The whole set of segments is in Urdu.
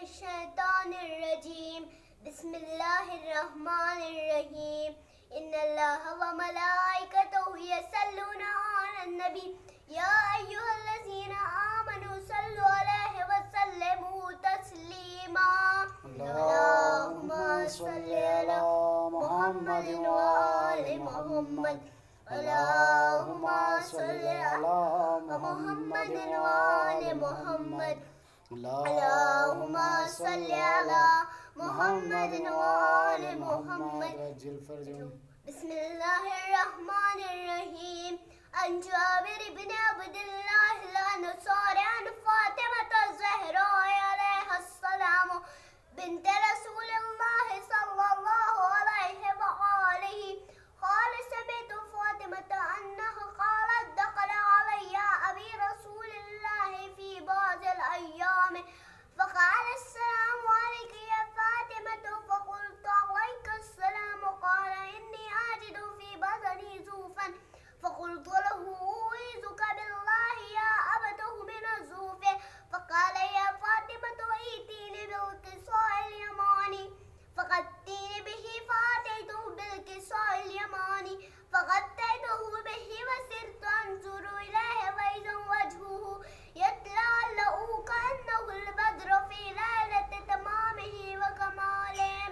الشيطان الرجيم. بسم الله الرحمن الرحيم. إن الله وملائكته يصلون على النبي يا أيها الذين آمنوا صلوا عليه وسلموا تسليما. اللهم صل على محمد وآل محمد. اللهم صل على محمد وآل محمد. اللهم صل على محمد وآل محمد. بسم الله الرحمن الرحيم. عن جابر بن عبد الله الأنصاري عن فاطمة الزهراء عليها السلام بنت رسول الله صلى الله عليه وآله قال سمعت فاطمة أنها قالت دخل علي أبي رسول الله في بعض الأيام فقال السلام عليك يا فاطمة فقلت عليك السلام. قال إني أجد في بدني زوفا فقلت له أعوذك بالله يا أبته من الزوف. فقال يا فاطمة ائتيني بالقصاء اليماني فغطيني به فأتيته بالقصاء اليماني فغطيته به وسرت أنظر إليه وإذا وجهه يتلألأ كأنه البدر في ليلة تمامه وكماله.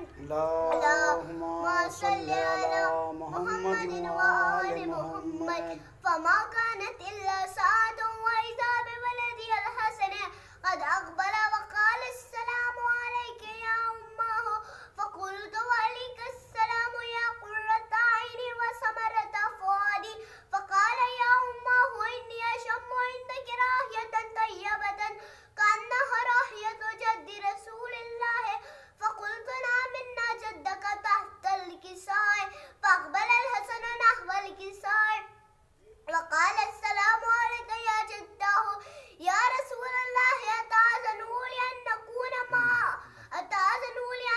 اللهم صل على محمد وآل محمد. فما كانت إلا ساعة وإذا بولدي الحسن قد أقبل وقال السلام عليك يا أمه. فقلت وعليك السلام يا قرة عيني وثمرة فؤادي. فقال يا أمه إني أشم عندك راحية طيبة كأنها راحية جد رسول الله. فقلت نعم إن جدك تحت الكساء. فأقبل الحسن نحو الكساء وقال السلام عليك يا جداه يا رسول الله أتأذنوا لي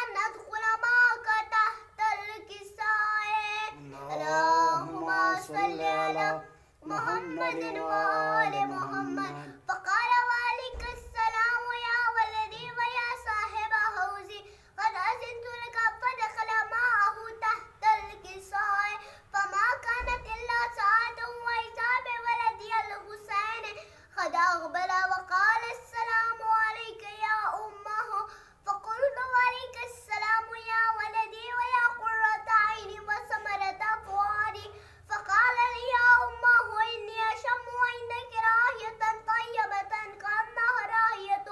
أن أدخل معك تحت الكساء. اللهم صل على محمد وآل محمد. فقال وعليك السلام يا ولدي ويا صاحب حوزي قد أذنت لك فدخل معه تحت الكساء. فما كانت إلا ساعة وإذا بولدي الحسين قد أقبل وقال السلام عليك يا أمه. فقلت وعليك السلام يا ولدي ويا قرة عيني وثمرة فؤادي. فقال لي يا أمه إني أشم عندك راحية طيبة كأنها راحية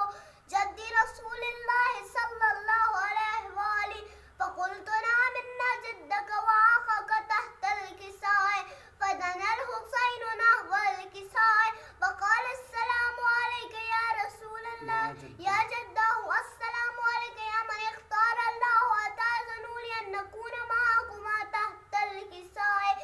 جد رسول الله صلى الله عليه وآله. فقلت نعم إن جدك وأخاك تحت الكساء. فدنا الحسين نحو الكساء وقال السلام عليك يا رسول الله يا جداه السلام عليك يا من اختار الله أتأذنوا لي أن نكون معكما تحت الكساء.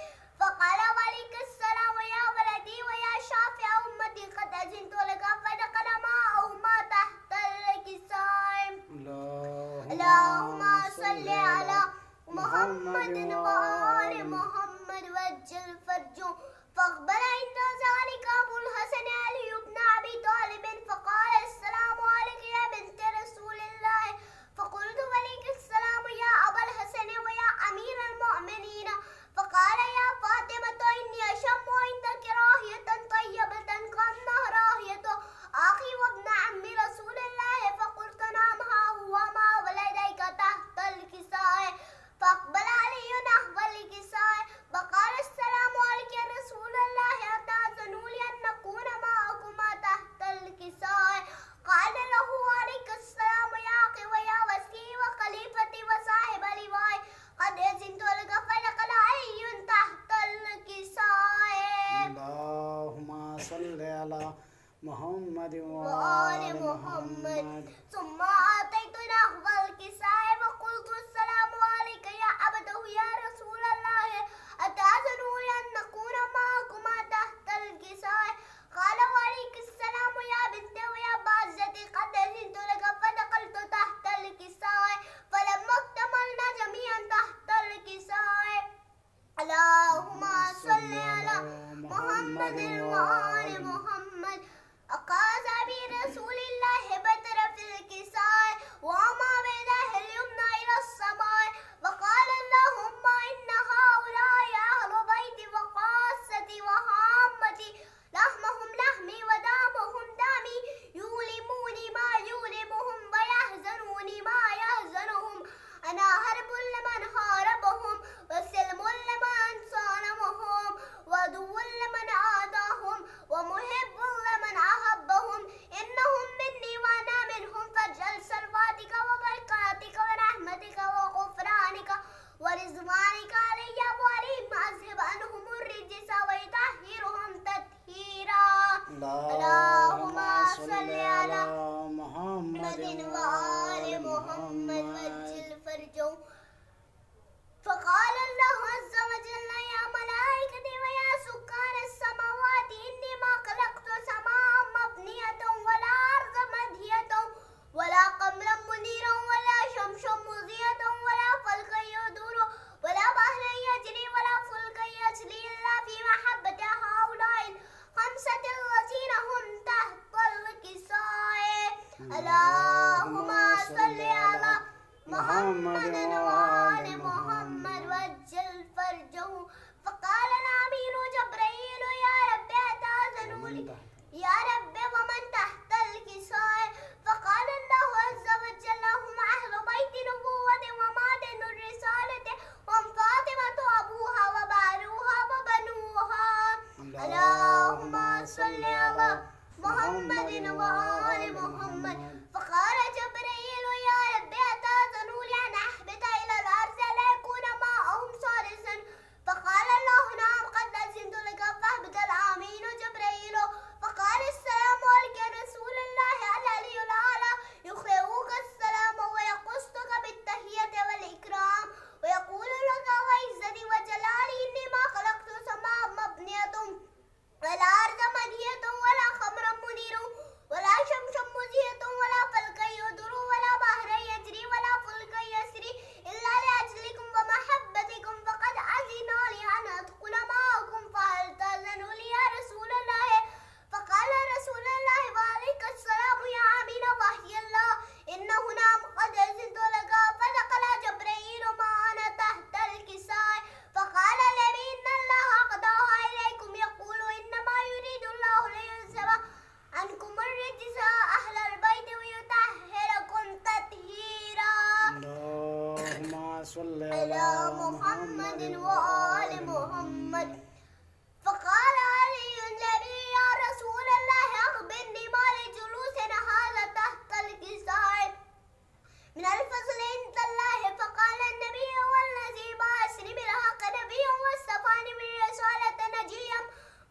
فقال وعليك السلام يا ولدي ويا شافع أمتي قد أذنت لك فدخل معهما تحت الكساء. اللهم صل على محمد وآل محمد وجل فرجه. فأقبل عند ذلك أبو الحسن علي بن أبي طالب فقال السلام عليك يا بنت رسول الله. فقلت وعليك السلام يا أبا الحسن ويا أمير المؤمنين. فقال يا فاطمة إني أشم عندك راحية طيبة كأنها راحية أخي وابن عم رسول الله. فقلت نعم ها هو ما ولديك تحت الكساء. فأقبل علي نحو الكساء وقال السلام عليك يا رسول الله أتأذنوا لي أن نكون معكما تحت الكساء. قال له عليك السلام يا أخي ويا وسيء وخليفتي وصاحب لواء قد أذنت لك فدخل علي تحت الكساء. اللهم صل على محمد وآل محمد. ثم أتيت نحو الكساء وقلت السلام عليك يا أبته يا رسول الله أتأذنوا لي أن نكون معكما تحت الكساء. قال وعليك السلام يا بنتي ويا بعزتي قد أذنت لك فدخلت تحت الكساء. فلما اكتملنا جميعا تحت الكساء. اللهم صل على محمد وآل محمد. أقاز برسول الله بدر في الكساء اللهم صل على محمد وآل محمد وعجل فرجه. فقال الأمين جبريل يا رب أتأذن لي يا رب ومن تحت الكساء. فقال الله عز وجل هم أهل بيت نبوة ومعدن الرسالة هم فاطمة أبوها وبعلوها وبنوها. اللهم صل على محمد وآل محمد. فقال جبريل يا رب أتأذن لي أن أهبط إلى الأرض ليكون معهم صالحا. فقال الله نعم قد أذنت لك فاهبط. الأمين جبريل. فقال السلام عليك يا رسول الله العلي الأعلى يقرئك السلام ويقصك بالتحية والإكرام ويقول لك وعزتي وجلالي إني ما خلقت السماء مبنية ولا أرض منهية ولا خمر منير ولا شمس مزية ولا فلك يدور ولا بحر يجري ولا فلك يسري إلا لأجلكم ومحبتكم. فقد أذن لي أن أدخل معكم فهل تأذن لي يا رسول الله؟ فقال رسول الله وعليك السلام يا أمين وحي الله إنه نعم قد أذنت لك. فدخل جبريل معنا تحت الكساء. فقال النبي إن الله قضاها إليكم يقول إنما يريد الله ليذهب عنكم الرجس أهل البيت ويطهركم تطهيرا. اللهم صل على محمد وآل محمد. فقال علي النبي يا رسول الله أخبرني ما لجلوسنا هذا تحت الكساء من الفضل عند الله. فقال النبي والذي بعثني بالحق نبيا واصطفاني بالرسالة نجيا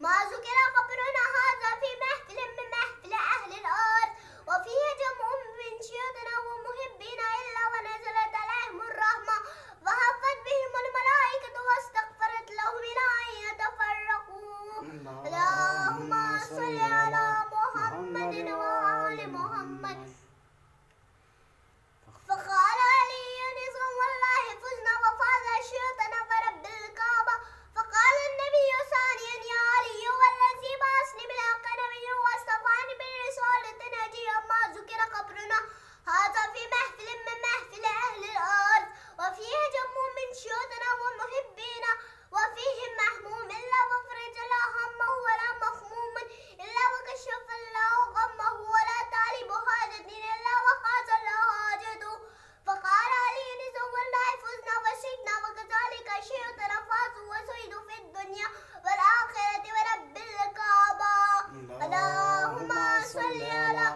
ما ذكر قبرنا هذا في محفل من محفل أهل الأرض وفيه جمع من شيوخنا ومحبين إلا ونزلت عليهم الرحمة وحفت بهم الملائكة واستغفرت لهم إلى أن يتفرقوا. اللهم صل على محمد وآل محمد. فقال علي نظام والله فزنا وفاز شيوخنا ورب الكعبة. فقال النبي ثانيا يا علي والذي بعثني بالحق نبيا واصطفاني بالرسالة نجيا ما ذكر قبرنا هذا في محفل من محفل أهل الأرض وفيه جم من شيوخنا ومحبين وفيهم محموم إلا وفرج الله همه ولا مخموم إلا وكشف الله غمه ولا طالب حاجة إلا وقاضى الله حاجته. فقال علي نزول الله فزنا وشئنا وكذلك شيوخنا فازوا وسعدوا في الدنيا والآخرة ورب الكعبة. اللهم صل على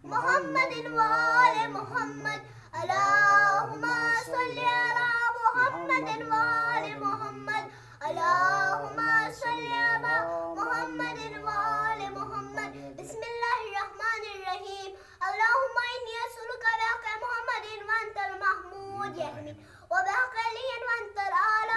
محمد وآل محمد. اللهم صل على محمد وآل محمد. اللهم صل على محمد وآل محمد. بسم الله الرحمن الرحيم. اللهم إني أسألك بحق محمد وأنت المحمود يا أمين وبحق علي وأنت الأعلى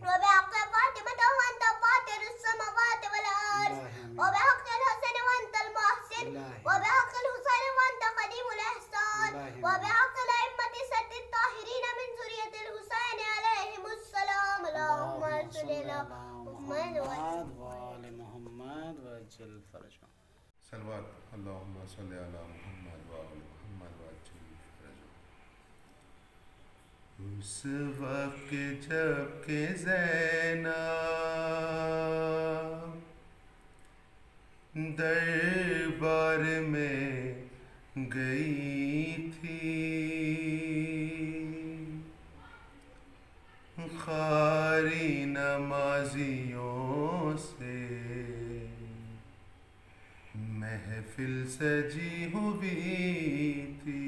وبحق فاطمة وأنت فاطر السماوات والأرض وبحق الحسن وأنت المحسن وبحق الحسين وأنت قديم الإحسان وبحق الأئمة الستة الطاهرين من ذرية الحسين عليهم السلام. اللهم صل على محمد وآل محمد وعجل فرجه. صلوات اللهم صل على محمد وآل محمد وعجل فرجه. اس وقت جب کہ زینب دربار میں گئی تھی خاری نمازیوں سے محفل سجی ہوئی تھی.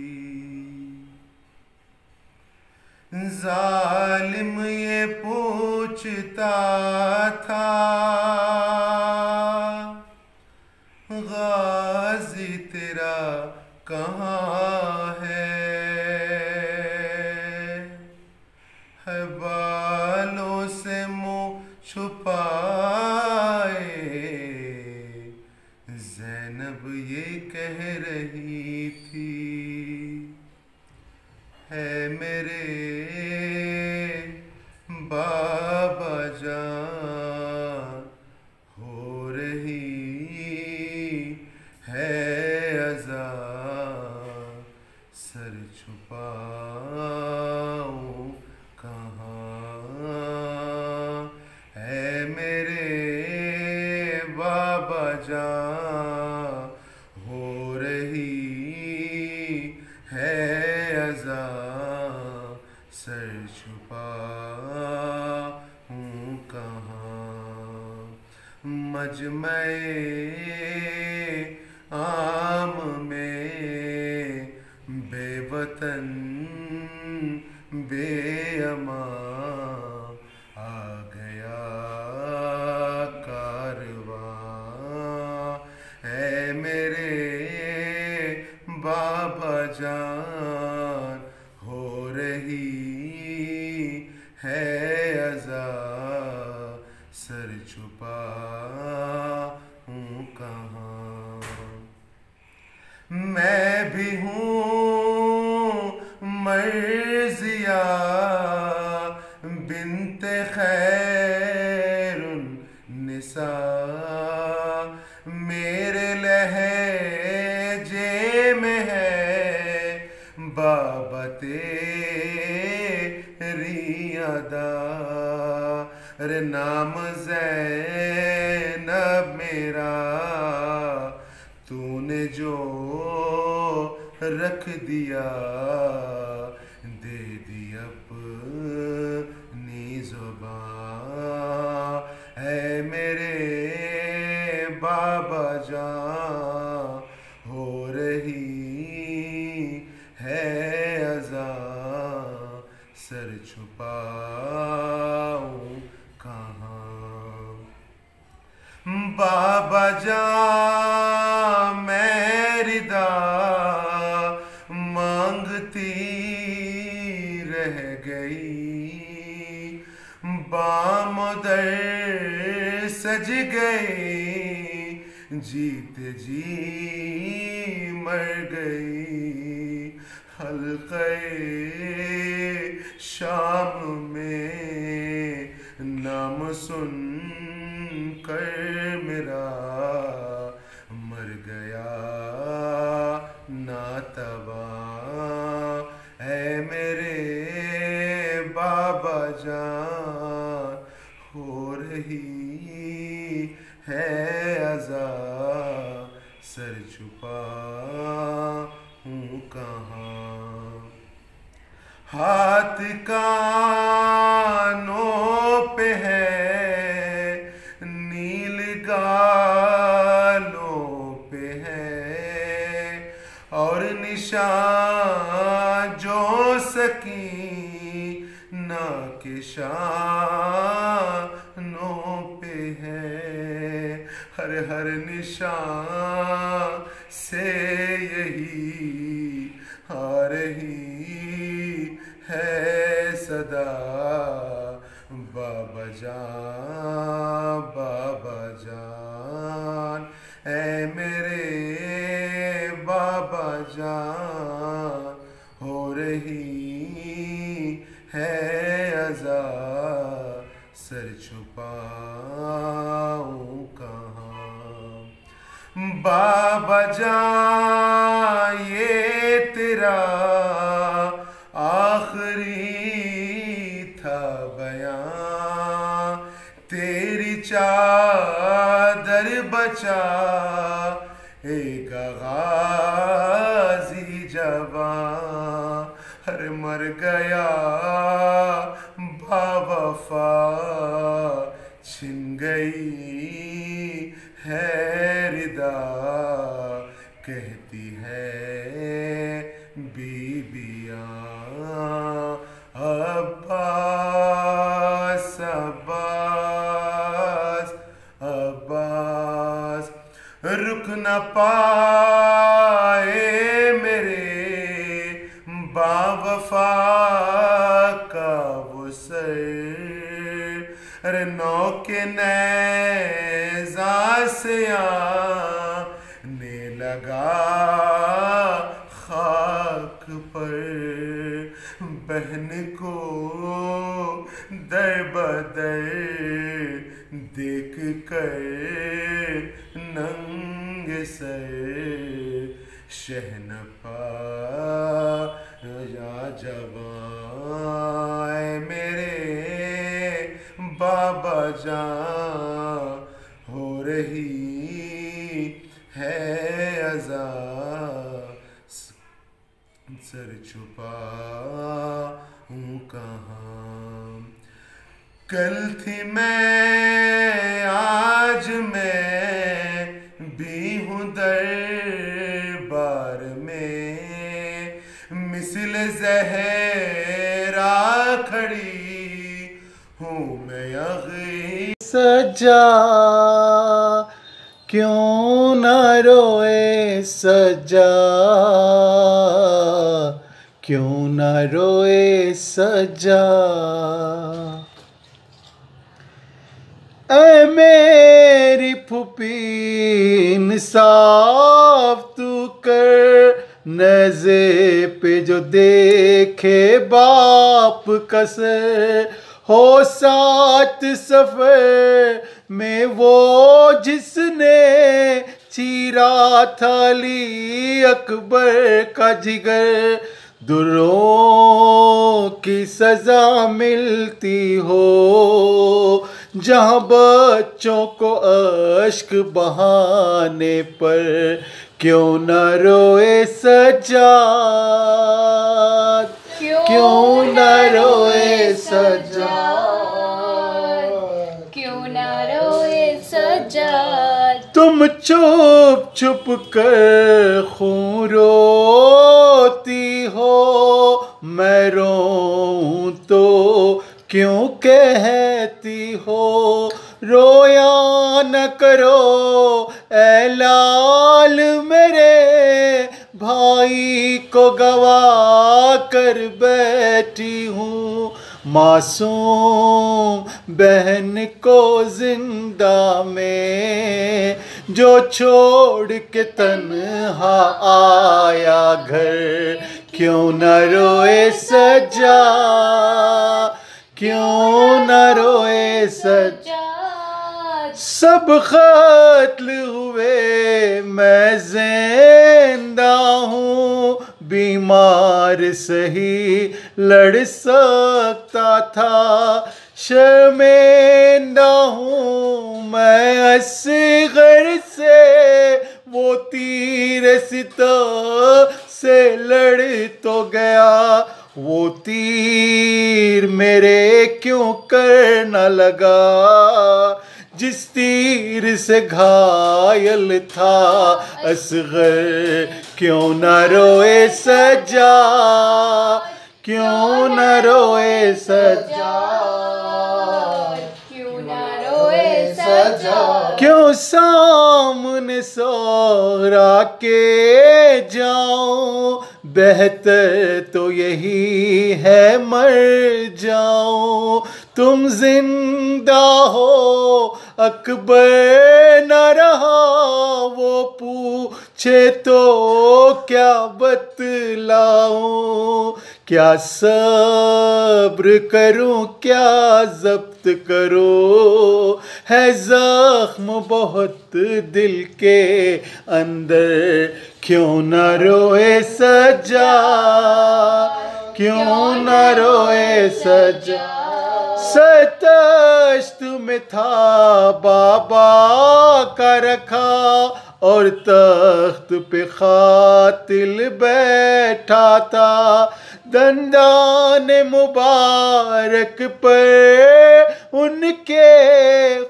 ظالم یہ پوچھتا تھا غازی تیرا کہاں ہے بالوں سے منہ چھپائے زینب یہ کہہ رہی تھی ہے میرے بابا جان ہو رہی ہے عذاب چھپاؤں کہاں، اے میرے بابا جان ہو رہی ہے اذان، سر چھپاؤں کہاں، مجمع عام میں بے وطن بے امان آ گیا کارواں، اے میرے بابا جان ہو رہی ہے اذان، سر چھپاؤں کہاں، میں بھی ہوں مرضیہ بنت خیر النساء، میرے لہجے میں ہے بابا تیری ادا، رے نام زینب میرا تو نے جو رکھ دیا، دے دی اپنی زبان، اے میرے بابا جان ہو رہی ہے اذان، سر چھپاؤں کہاں، بابا جان میری دعا مانگتی رہ گئی، بام و در سج گئی، جیتے جی مر گئی، حلقہ شام میں نام سن کر میرا مر گیا ناتواں، اے میرے بابا جان ہو رہی ہے اذان، سر چھپاؤں کہاں، ہاتھ کانوں پہ ہے نیل گالوں پہ ہے، اور نشان جو سکینہ کے شانوں پہ ہے، ہر نشان سے یہی آ رہی ہے صدا، بابا جان بابا جان، اے میرے بابا جان ہو رہی ہے اذان، سر چھپاؤں کہاں، بابا جان یہ تیرا آخری تھا بیان، تیری چادر بچا ایک غازی جوان، ہر مر گیا با وفا چھن گئی ہے ردا، کہتی ہے بیبیاں عباس عباس عباس، رک نہ پائے میرے با وفا کا وہ سر، نو کے نیزہ سے آنے لگا خاک پر، بہن کو در بدر دیکھ کر ننگ سر، شہنپا جاں ہو رہی ہے ازا سر چھپاؤں کہاں کل تھی میں آج میں بھی ہوں دربار میں مثل زہرا کھڑی ہوں میں یغی سجا کیوں نہ روئے سجا کیوں نہ روئے سجا اے میری پھوپھی انصاف تو کر نیزے پہ جو دیکھے باپ کا سر ہو سات سفر میں وہ جس نے چیرا تھا علی اکبر کا جگر دروں کی سزا ملتی ہو جہاں بچوں کو اشک بہانے پر کیوں نہ روئے سجاد کیوں نہ روئے سجاد کیوں نہ روئے سجاد تم چھپ چھپ کر خون روتی ہو میں روؤں تو کیوں کہتی ہو رویا نہ کرو اے لال میرے بھائی کو گوا کر بیٹھی ہوں معصوم بہن کو زندہ میں جو چھوڑ کے تنہا آیا گھر کیوں نہ روئے سجا کیوں نہ روئے سجا سب قتل ہوئے میں زندہ ہوں بیمار سہی لڑ سکتا تھا شرمندہ ہوں میں اصغر سے وہ تیر ستم سے لڑ تو گیا وہ تیر میرے کیوں کر نہ لگا جس تیر سے گھائل تھا اصغر کیوں نہ روئے سجا کیوں نہ روئے سجا کیوں نہ روئے سجا کیوں سامنے سورا کے جاؤں بہتر تو یہی ہے مر جاؤں تم زندہ ہو اکبر نہ رہا وہ پوچھے تو کیا بتلاؤں کیا صبر کروں کیا ضبط کروں ہے زخم بہت دل کے اندر کیوں نہ روئے سجا کیوں نہ روئے سجا ستشت میں تھا بابا کا رکھا اور تخت پہ قاتل بیٹھا تھا دندان مبارک پر ان کے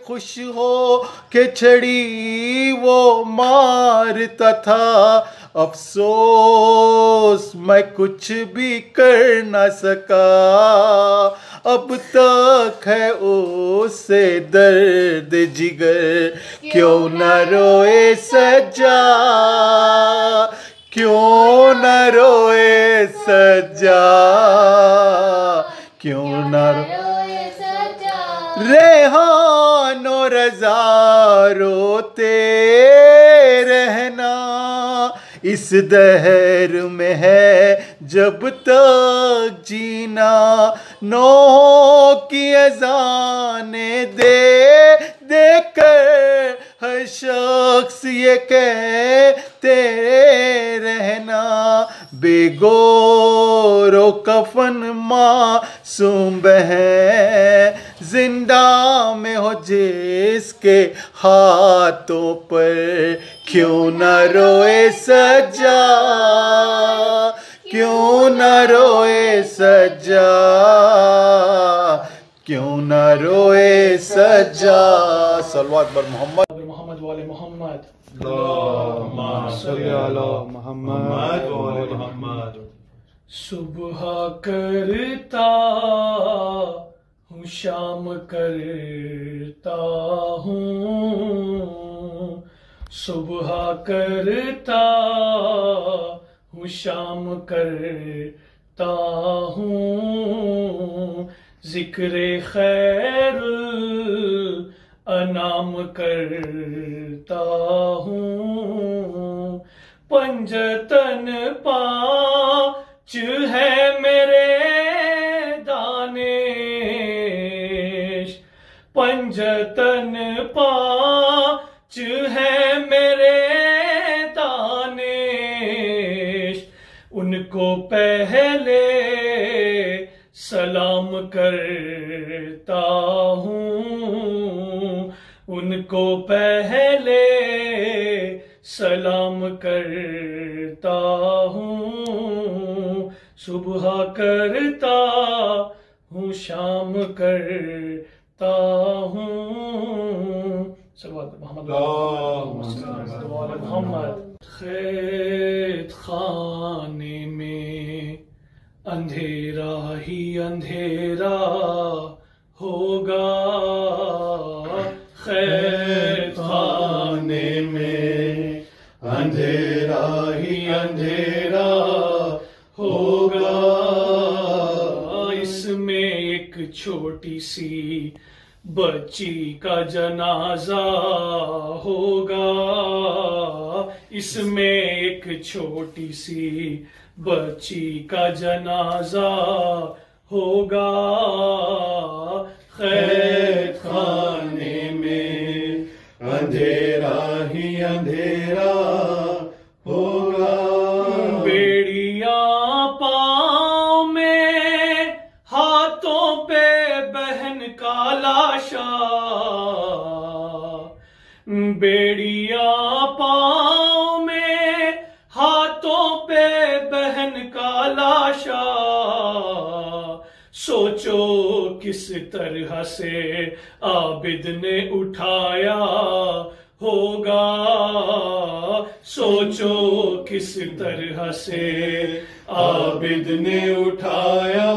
خوش ہو کہ چھڑی وہ مارتا تھا افسوس میں کچھ بھی کر نہ سکا اب تک ہے اس سے درد جگر کیوں نہ روئے سجا کیوں نہ روئے سجا کیوں نہ روئے سجا ریحان و رضا روتے رہنا اس دہر میں ہے جب تک جینا نوح کی اذانیں دے دے کر ہر شخص یہ کہتے رہنا بے گور و کفن معصوم بہن زندہ میں ہو جس کے ہاتھوں پر کیوں نہ روئے سجا کیوں نہ روئے سجا کیوں نہ روئے سجا صلوات بر محمد محمد والے محمد اللہم صلی علی محمد وآل محمد صبح کرتا ہوں شام کرتا ہوں صبح کرتا ہوں شام کرتا ہوں ذکر خیر الانام کرتا ہوں پنجتن پانچ ہے میرے دانش پنجتن پانچ ہے میرے دانش ان کو پہلے سلام کرتا ہوں ان کو پہلے سلام کرتا ہوں صبح کرتا ہوں شام کرتا ہوں صلوات محمد محمد خیت خانے میں اندھیرا ہی اندھیرا ہوگا خیت خانے میں اندھیرا ہی اندھیرا ہوگا اس میں ایک چھوٹی سی بچی کا جنازہ ہوگا اس میں ایک چھوٹی سی بچی کا جنازہ ہوگا خیت خانے میں اندھیرا ہی اندھیرا ہوگا بیڑیاں پاؤں میں ہاتھوں پہ بہن کا لاشا بیڑیاں پاؤں میں ہاتھوں پہ بہن کا لاشا سوچو کس طرح سے عابد نے اٹھایا ہوگا سوچو کس طرح سے عابد نے اٹھایا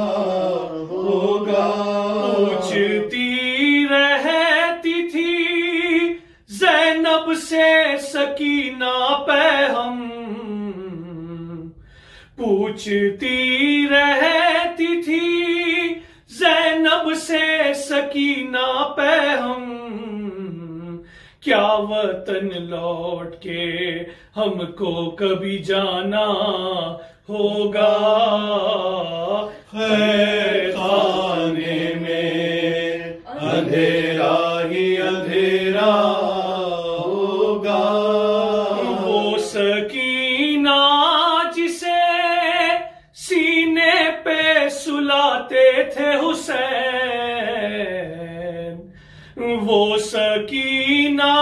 ہوگا پوچھتی رہتی تھی زینب سے سکینہ پیغام پوچھتی رہتی تھی زینب سے سکینہ پیغام کیا وطن لوٹ کے ہم کو کبھی جانا ہوگا خیت خانے میں اندھیرا ہی اندھیرا ہوگا وہ سکینہ جسے سینے پہ سلاتے تھے حسین وہ سکینہ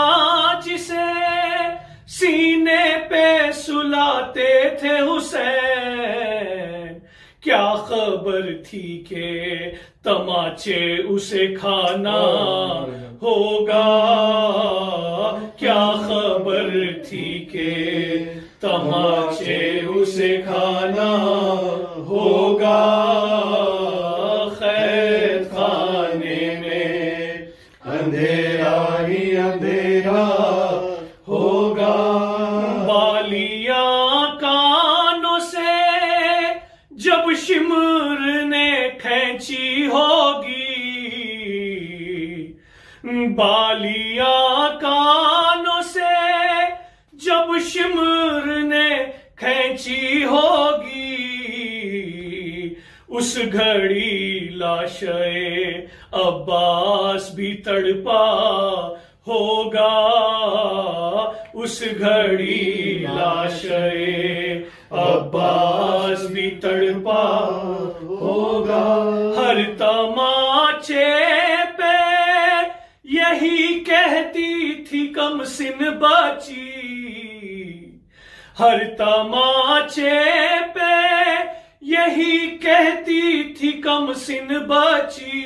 جسے سینے پہ سلاتے تھے حسین کیا خبر تھی کہ تماچے اسے کھانا ہوگا کیا خبر تھی کہ تماچے اسے کھانا ہوگا خیت خانے میں اندھیرا ہی اندھیرا ہوگا بالیاں کانوں سے جب شمر نے کھینچی ہوگی بالیاں کانوں سے جب شمر نے کھینچی ہوگی اس گھڑی لاشے عباس بھی تڑپا ہوگا اس گھڑی لاشے عباس بھی تڑپا ہوگا ہر تماچے پہ یہی کہہ سن بچی، ہر تماچے پہ یہی کہتی تھی کم سن بچی،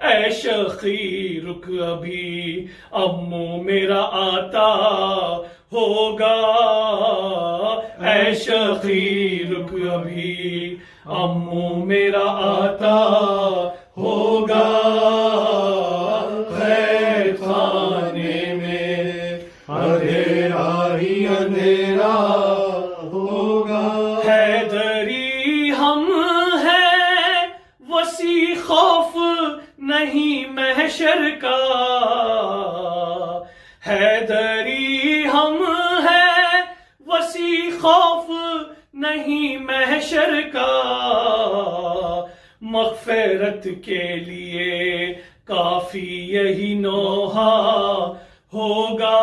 اے شقی رک ابھی اب منہ میرا آتا ہوگا، اے شقی رک ابھی اب منہ میرا آتا ہوگا، خیر خانے میں اندھیرا ہی اندھیرا ہوگا، حیدری ہم ہیں وسیع خوف نہیں محشر کا، حیدری ہم ہیں وسیع خوف نہیں محشر کا، مغفرت کے لیے کافی یہی نوحہ ہوگا،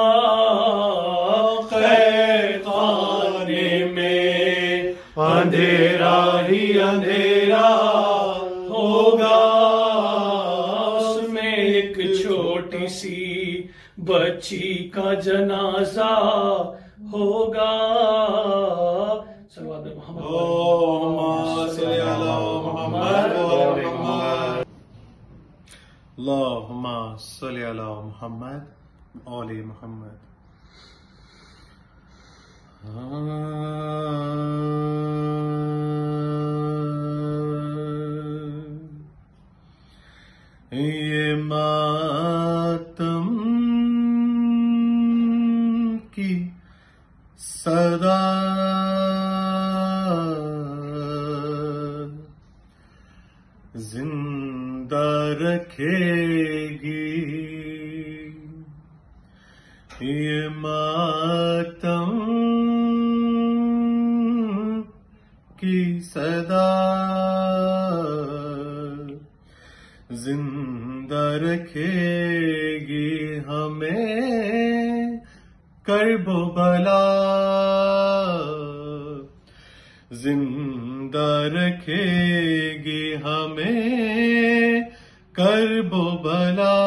خیر خانے میں اندھیرا ہی اندھیرا ہوگا، اس میں ایک چھوٹی سی بچی کا جنازہ ہوگا، صلوات محمد اللہم صلی علی محمد آل محمد۔ یہ ماتم کی صدا زندہ رکھے گی، یہ ماتم کی صدا زندہ رکھے گی، ہمیں کرب و بلا زندہ رکھے گی، ہمیں کرب و بلا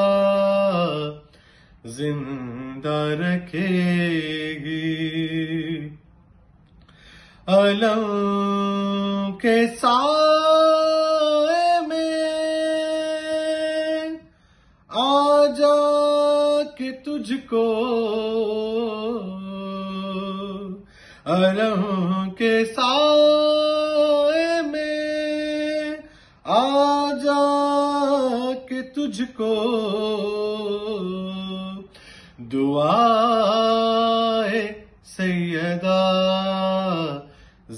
زندہ رکھے گی، علم کے سائے میں آ جا کے تجھ کو، علم کے سائے میں آ جا کے تجھ کو، دعائے سیدہ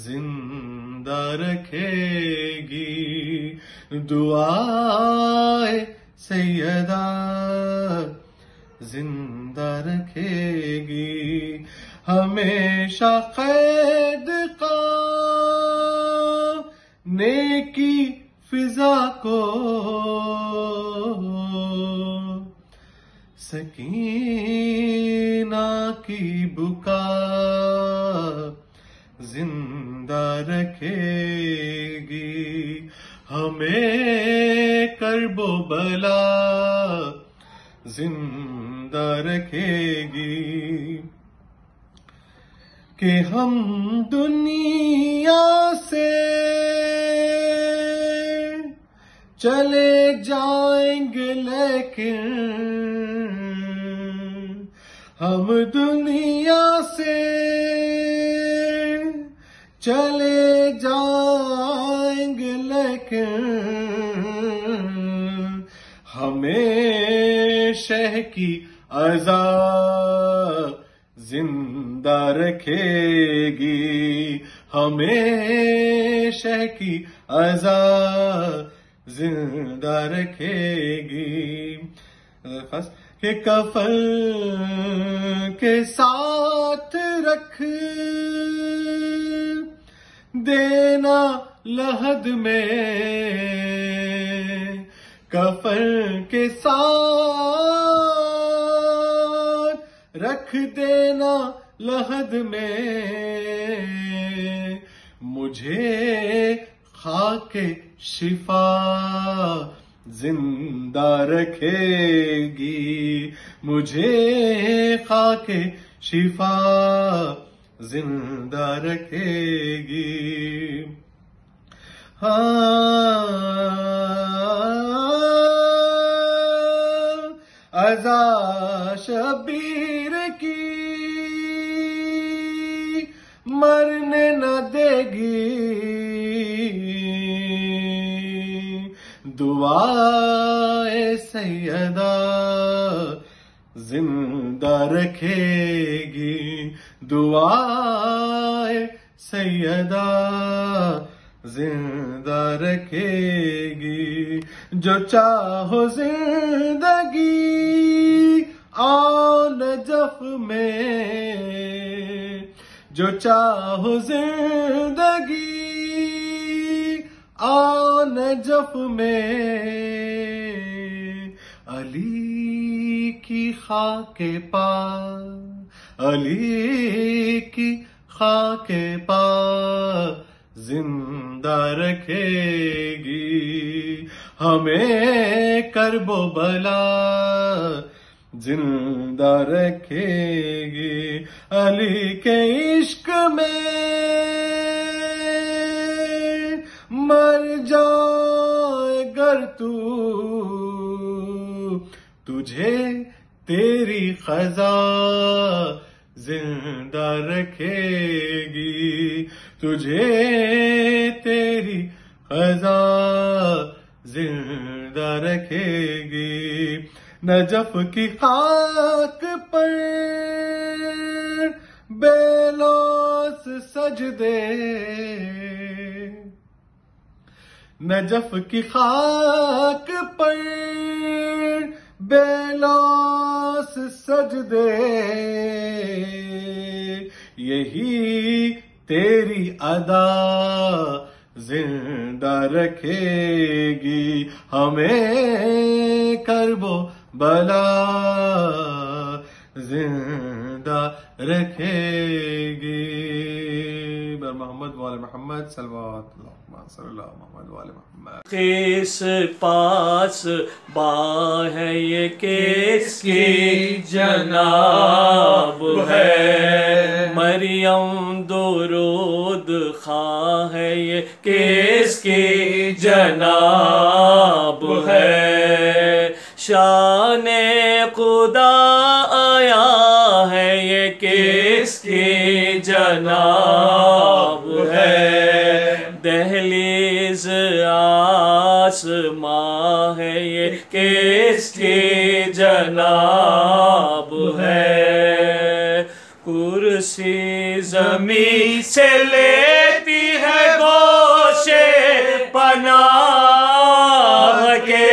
زندہ رکھے گی، دعائے سیدہ زندہ رکھے گی، ہمیشہ قید کا نیکی فضا کو، سکینہ کی بکا زندہ رکھے گی، ہمیں کرب و بلا زندہ رکھے گی، کہ ہم دنیا سے چلے جائیں گے لیکن ہم دنیا سے چلے جائیں گے لیکن ہمیں شہ کی عزا زندہ رکھے گی، ہمیں شہ کی عزا زندہ رکھے گی، کہ کفن کے ساتھ رکھ دینا لحد میں، کفن کے ساتھ رکھ دینا لحد میں، مجھے خاک شفا زندہ رکھے گی مجھے خاک شفا زندہ رکھے گی ازا شبیر کی مرنے نہ دے گی دعائے سیدہ زندہ رکھے گی دعائے سیدہ زندہ رکھے گی جو چاہو زندگی آؤ نجف میں جو چاہو زندگی آؤ نجف میں علی کی خاک پا علی کی خاک پا زندہ رکھے گی ہمیں کرب و بلا زندہ رکھے گی علی کے عشق میں مر جائے گر تو تجھے تیری خزا زندہ رکھے گی تجھے تیری خزا زندہ رکھے گی نجف کی خاک پر بے لوث سجدے نجف کی خاک پر بے لوث سجدے یہی تیری ادا زندہ رکھے گی ہمیں کرب و بلا زندہ رکھے گی بر محمد وآل محمد صلوات اللہ صلی اللہ محمد وآل محمد کس پاس با ہے یہ کس کی جناب ہے مریم درود خواہ ہے یہ کس کی جناب ہے شان خدا آیا ہے یہ کس کی جناب ہے دہلیز آسماں ہے یہ کس کی جناب ہے کرسی زمین سے لیتی ہے گوشے پناہ کے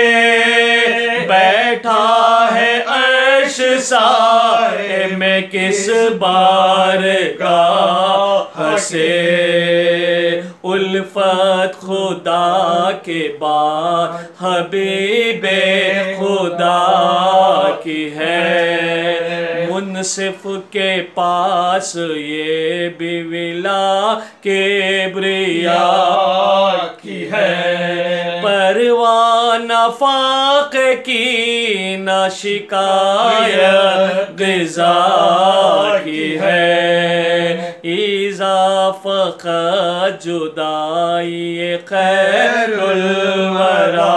بیٹھا ہے عرش سائے میں کس بارگاہ سے الفت خدا کے بعد حبیب خدا کی ہے منصف کے پاس یہ بھی ولا کبریاء کی ہے پروانہ فاق کی نہ شکایت غذا کی ہے فقط جدائی خیر الورا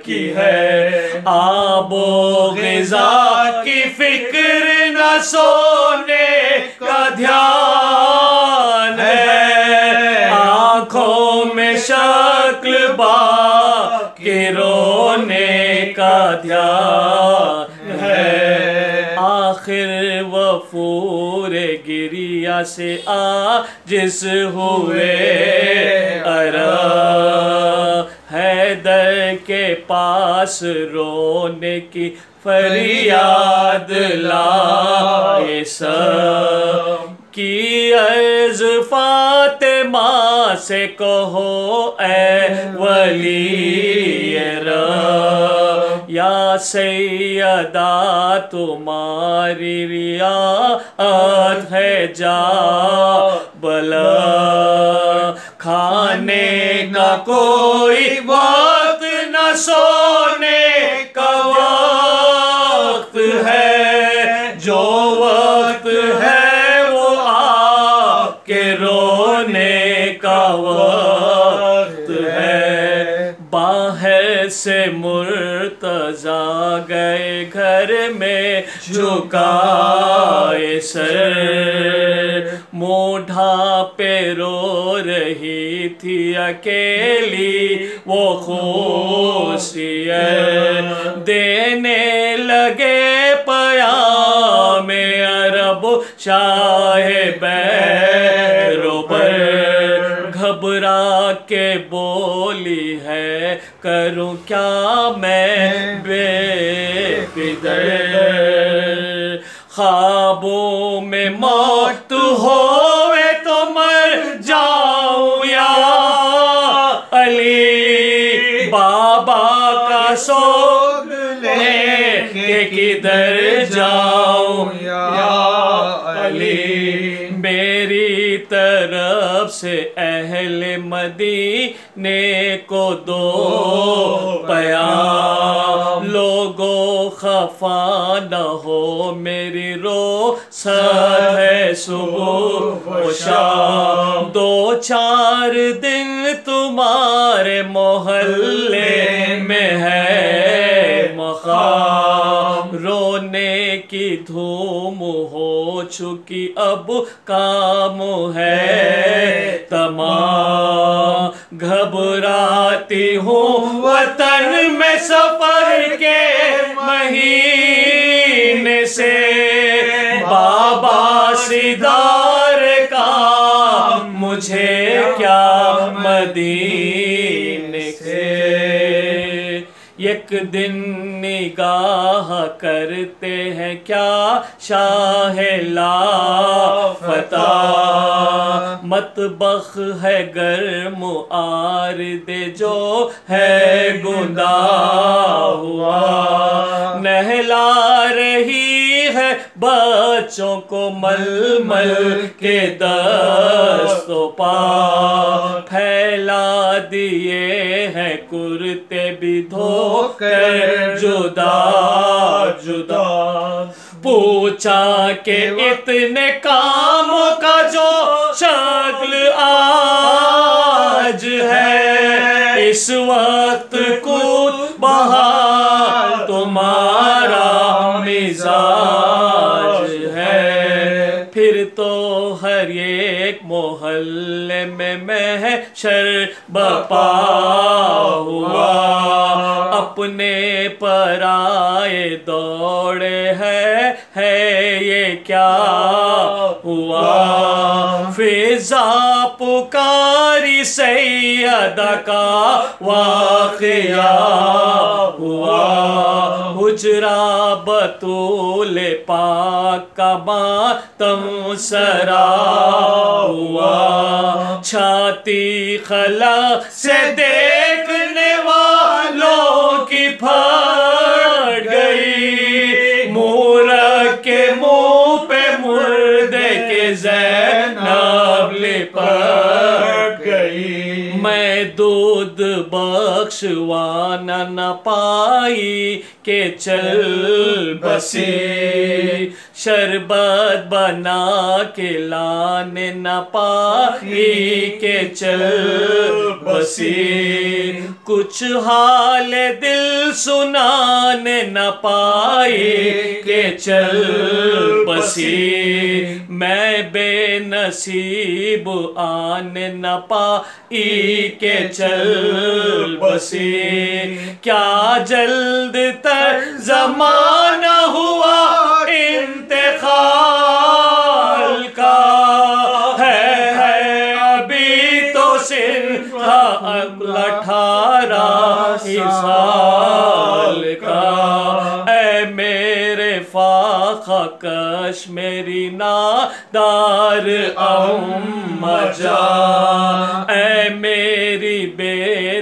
کی ہے آب و غذا کی فکر نہ سونے کا دھیان ہے آنکھوں میں شکل باقی رونے کا دھیان ہے آخر وفور گریہ سے عاجز ہوئے حیدر کے پاس رونے کی فریاد لائے سب کی عرض فاطمہ سے کہو اے ولی رب یا سیدہ تمہاری رعایت ہے جا بلا کھانے کا کوئی وقت نہ سونے کا وقت ہے، جو وقت ہے وہ آپ کے رونے کا وقت ہے۔ باہر سے مرتضیٰ گئے گھر میں جھکائے سر، مونڈھا پہ رو رہی تھی اکیلی وہ خوشیت، دینے لگے پیام عرب شاہ بیروبر، گھبرا کے بولی ہے کروں کیا میں بے پدر، خوابوں میں موت ہوئے تو مر جاؤں یا علی، بابا کا سوگ لے کے کدھر جاؤں یا علی، میری طرف سے اہل مدینے کو دو پیام، لوگوں خفا نہ ہو میری روست ہے صبح و شام، دو چار دن تمہارے محلے میں ہے مقام، رونے کی دھوم ہو چکی اب کام ہے تمام، گھبراتی ہوں وطن میں سفر کے مہینے سے، بابا سیدار کا مجھے کیا مدینے سے، ایک دن نگاہ کرتے ہیں کیا شاہ لافتہ، مطبخ ہے گرم آرد جو ہے گناہ ہوا، نہلا رہی ہے بچوں کو مل مل کے دست و پا، پھیلا دیے ہیں کرتے بھی دھو کر جدا جدا، پوچھا کہ اتنے کاموں کا جو شکل آج ہے، اس وقت کود بہار تمہارا مزاج ہے، پھر تو ہر ایک محلے میں محشر برپا ہوا، اپنے پرائے دوڑے ہے یہ کیا ہوا، فضا پکاری سیدہ کا واقعہ ہوا، حجرہ بطول پاک کا ماتم سرا ہوا، چھاتی خلا سے دیکھنے والوں کی پھٹ گئی، مورک کے منہ پہ مردے کے زینب لپٹ گئی، میں دودھ بخشوانا نہ پائی کہ چل بسی، شربت بنا کے لانے نہ پائی کہ چل بسی، کچھ حال دل سنانے نہ پائی کہ چل بسی، میں بے نصیب آنے نہ پائی کہ چل بسی، کیا جلد تر زمانہ ہوا انتقال کا، ہے ابھی تو صرف 18 سال کا، اے میرے فاخہ کش میری نادار اماں جان، اے میری بے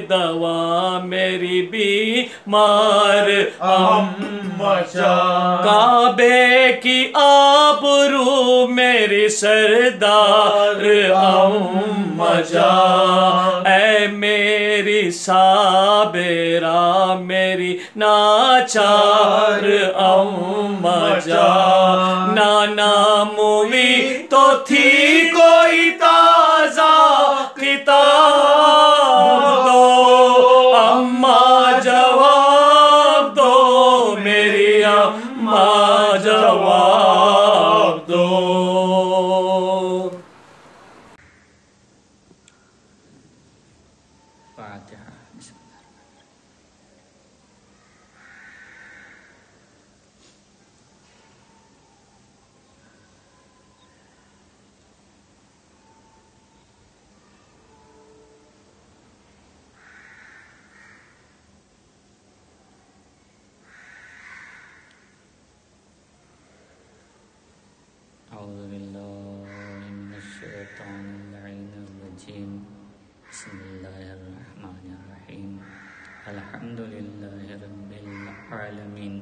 دوا میری بیمار اماں جان، کعبے کی آبرو میری سردار اماں جان، اے میری صابرہ میری ناچار اماں جان، نانا مومی تو تھی کوئی تازہ کتاب دو، اماں جواب دو میری اماں جواب دو۔ فاتحہ۔ بسم اللہ۔ اعوذ باللہ من الشیطان اللعین الرجیم، بسم اللہ الرحمن الرحیم، الحمدللہ رب العالمین،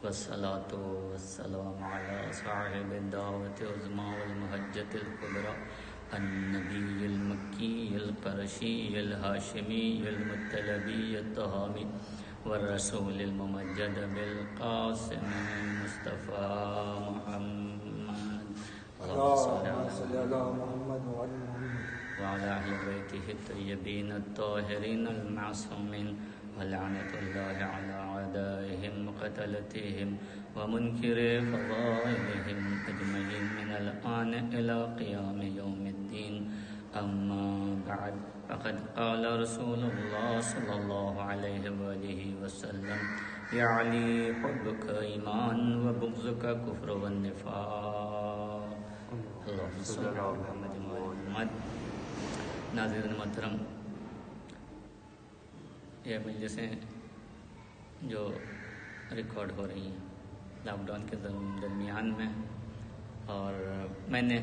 والصلاة والسلام علی صاحب الدعوة العظمی والمحجة الکبریٰ، النبی المکی القرشی الہاشمی المطلبی الطہامی، والرسول الممجد بالقاسم المصطفیٰ محمد، اللهم صل على محمد وعلى أهل بيته الطيبين الطاهرين المعصومين، ولعنة الله على أعدائهم وقتلتهم ومنكر فضائلهم أجمعين من الآن إلى قيام يوم الدين. أما بعد، فقد قال رسول الله صلى الله عليه وآله وسلم: يا علي حبك إيمان وبغضك كفر والنفاق. اللهم صل على محمد وعلى محمد. ناظرین محترم، یہ مجلسیں جو ریکارڈ ہو رہی ہیں لاک ڈاؤن کے درمیان میں، اور میں نے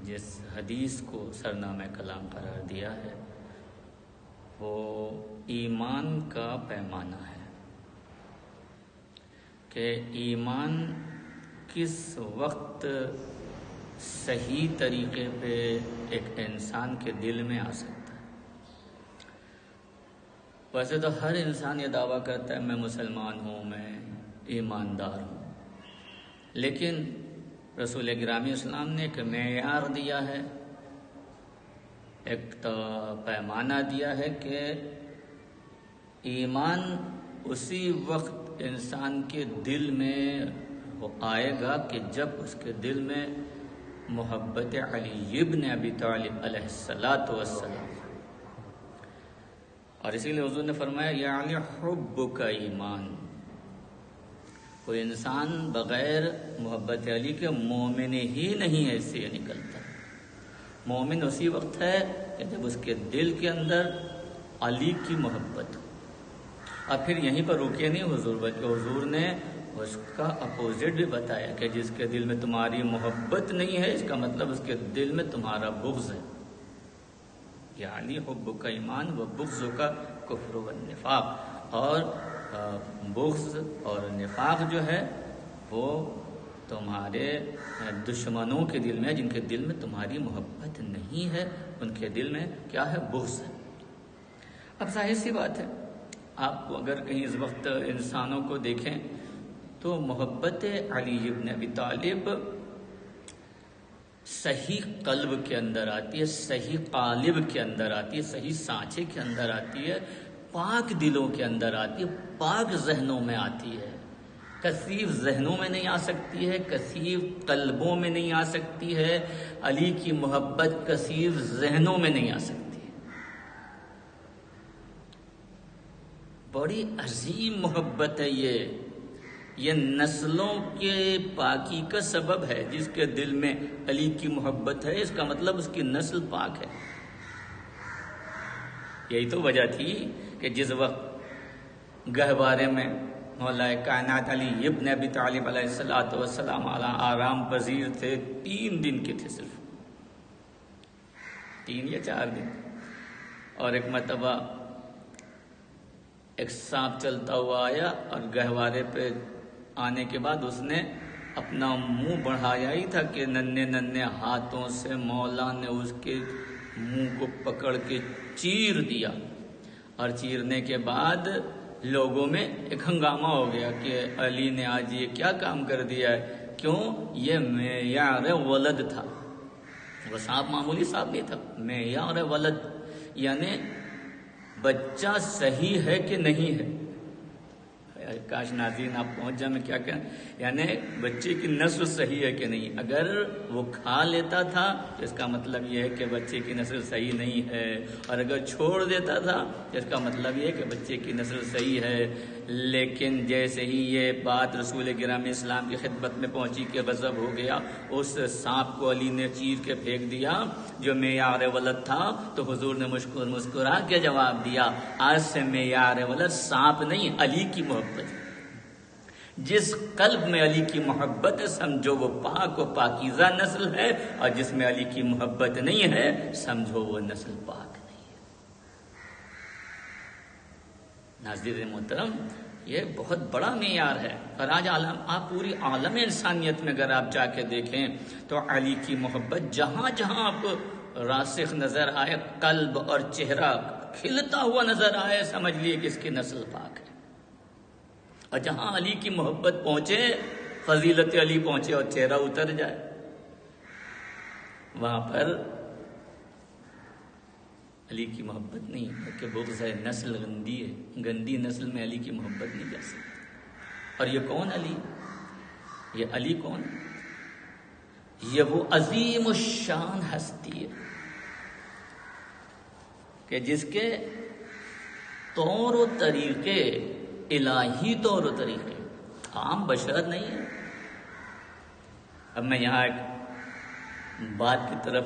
جس حدیث کو سرنامہ کلام قرار دیا ہے وہ ایمان کا پیمانہ ہے کہ ایمان کس وقت صحیح طریقے پہ ایک انسان کے دل میں آ سکتا ہے۔ ویسے تو ہر انسان یہ دعویٰ کرتا ہے میں مسلمان ہوں، میں ایماندار ہوں، لیکن رسول گرامی اسلام نے ایک معیار دیا ہے، ایک پیمانہ دیا ہے کہ ایمان اسی وقت انسان کے دل میں وہ آئے گا کہ جب اس کے دل میں محبت علی ابن ابی طالب علیہ السلام، اور اسی لیے حضور نے فرمایا یا علی حبک ایمان۔ کوئی انسان بغیر محبت علی کے مومن ہی نہیں ایسے نکلتا۔ مومن اسی وقت ہے کہ جب اس کے دل کے اندر علی کی محبت ہو۔ اور پھر یہیں پر رکے نہیں حضور، بلکہ حضور نے اس کا اپوزٹ بھی بتایا کہ جس کے دل میں تمہاری محبت نہیں ہے اس کا مطلب اس کے دل میں تمہارا بغض ہے۔ یعنی حب کا ایمان و بغض کا کفر و نفاق، اور بغض اور نفاق جو ہے وہ تمہارے دشمنوں کے دل میں، جن کے دل میں تمہاری محبت نہیں ہے ان کے دل میں کیا ہے؟ بغض ہے۔ اب ظاہر سی بات ہے، آپ کو اگر کہیں اس وقت انسانوں کو دیکھیں تو محبت علی ابن ابی طالب صحیح قلب کے اندر آتی ہے، صحیح قالب کے اندر آتی ہے، صحیح سانچے کے اندر آتی ہے، پاک دلوں کے اندر آتی ہے، پاک ذہنوں میں آتی ہے۔ کثیف ذہنوں میں نہیں آ سکتی ہے، کثیف قلبوں میں نہیں آ سکتی ہے، علی کی محبت کثیف ذہنوں میں نہیں آ سکتی ہے۔ بڑی عظیم محبت ہے یہ نسلوں کے پاکی کا سبب ہے۔ جس کے دل میں علی کی محبت ہے اس کا مطلب اس کی نسل پاک ہے۔ یہی تو وجہ تھی کہ جس وقت گہوارے میں مولا کائنات علی ابن ابی طالب علیہ السلام آرام پذیر تھے، 3 دن کے تھے، صرف 3 یا 4 دن، اور ایک مرتبہ ایک سانپ چلتا ہوا آیا اور گہوارے پہ آنے کے بعد اس نے اپنا منہ بڑھایا ہی تھا کہ ننھے ننھے ہاتھوں سے مولا نے اس کے منہ کو پکڑ کے چیر دیا، اور چیرنے کے بعد لوگوں میں ایک ہنگامہ ہو گیا کہ علی نے آج یہ کیا کام کر دیا ہے، کیوں؟ یہ معیار ولد تھا، وہ سانپ معمولی سانپ نہیں تھا، معیار ولد یعنی بچہ صحیح ہے کہ نہیں ہے۔ کاش ناظرین آپ پہنچ جائیں، میں کیا کہوں، یعنی بچے کی نسل صحیح ہے کہ نہیں۔ اگر وہ کھا لیتا تھا تو اس کا مطلب یہ ہے کہ بچے کی نسل صحیح نہیں ہے، اور اگر چھوڑ دیتا تھا تو اس کا مطلب یہ ہے کہ بچے کی نسل صحیح ہے۔ لیکن جیسے ہی یہ بات رسول گرامی اسلام کی خدمت میں پہنچی کہ غضب ہو گیا، اس سانپ کو علی نے چیر کے پھینک دیا جو معیار ولد تھا، تو حضور نے مسکرا کے جواب دیا، آج سے معیار ولد سانپ نہیں، علی کی محبت۔ جس قلب میں علی کی محبت ہے سمجھو وہ پاک و پاکیزہ نسل ہے، اور جس میں علی کی محبت نہیں ہے سمجھو وہ نسل پاک نہیں ہے۔ ناظرین محترم، یہ بہت بڑا معیار ہے، اور آج آپ پوری عالم انسانیت میں اگر آپ جا کے دیکھیں تو علی کی محبت جہاں جہاں آپ راسخ نظر آئے، قلب اور چہرہ کھلتا ہوا نظر آئے، سمجھ لیے کہ اس کی نسل پاک ہے۔ اور جہاں علی کی محبت پہنچے، فضیلت علی پہنچے اور چہرہ اتر جائے، وہاں پر علی کی محبت نہیں بلکہ بغض ہے، نسل گندی ہے، گندی نسل میں علی کی محبت نہیں جا سکتی۔ اور یہ کون علی؟ یہ علی کون؟ یہ وہ عظیم الشان ہستی ہے کہ جس کے طور و طریقے الہی طور و طریقے عام بشر نہیں ہے۔ اب میں یہاں ایک بات کی طرف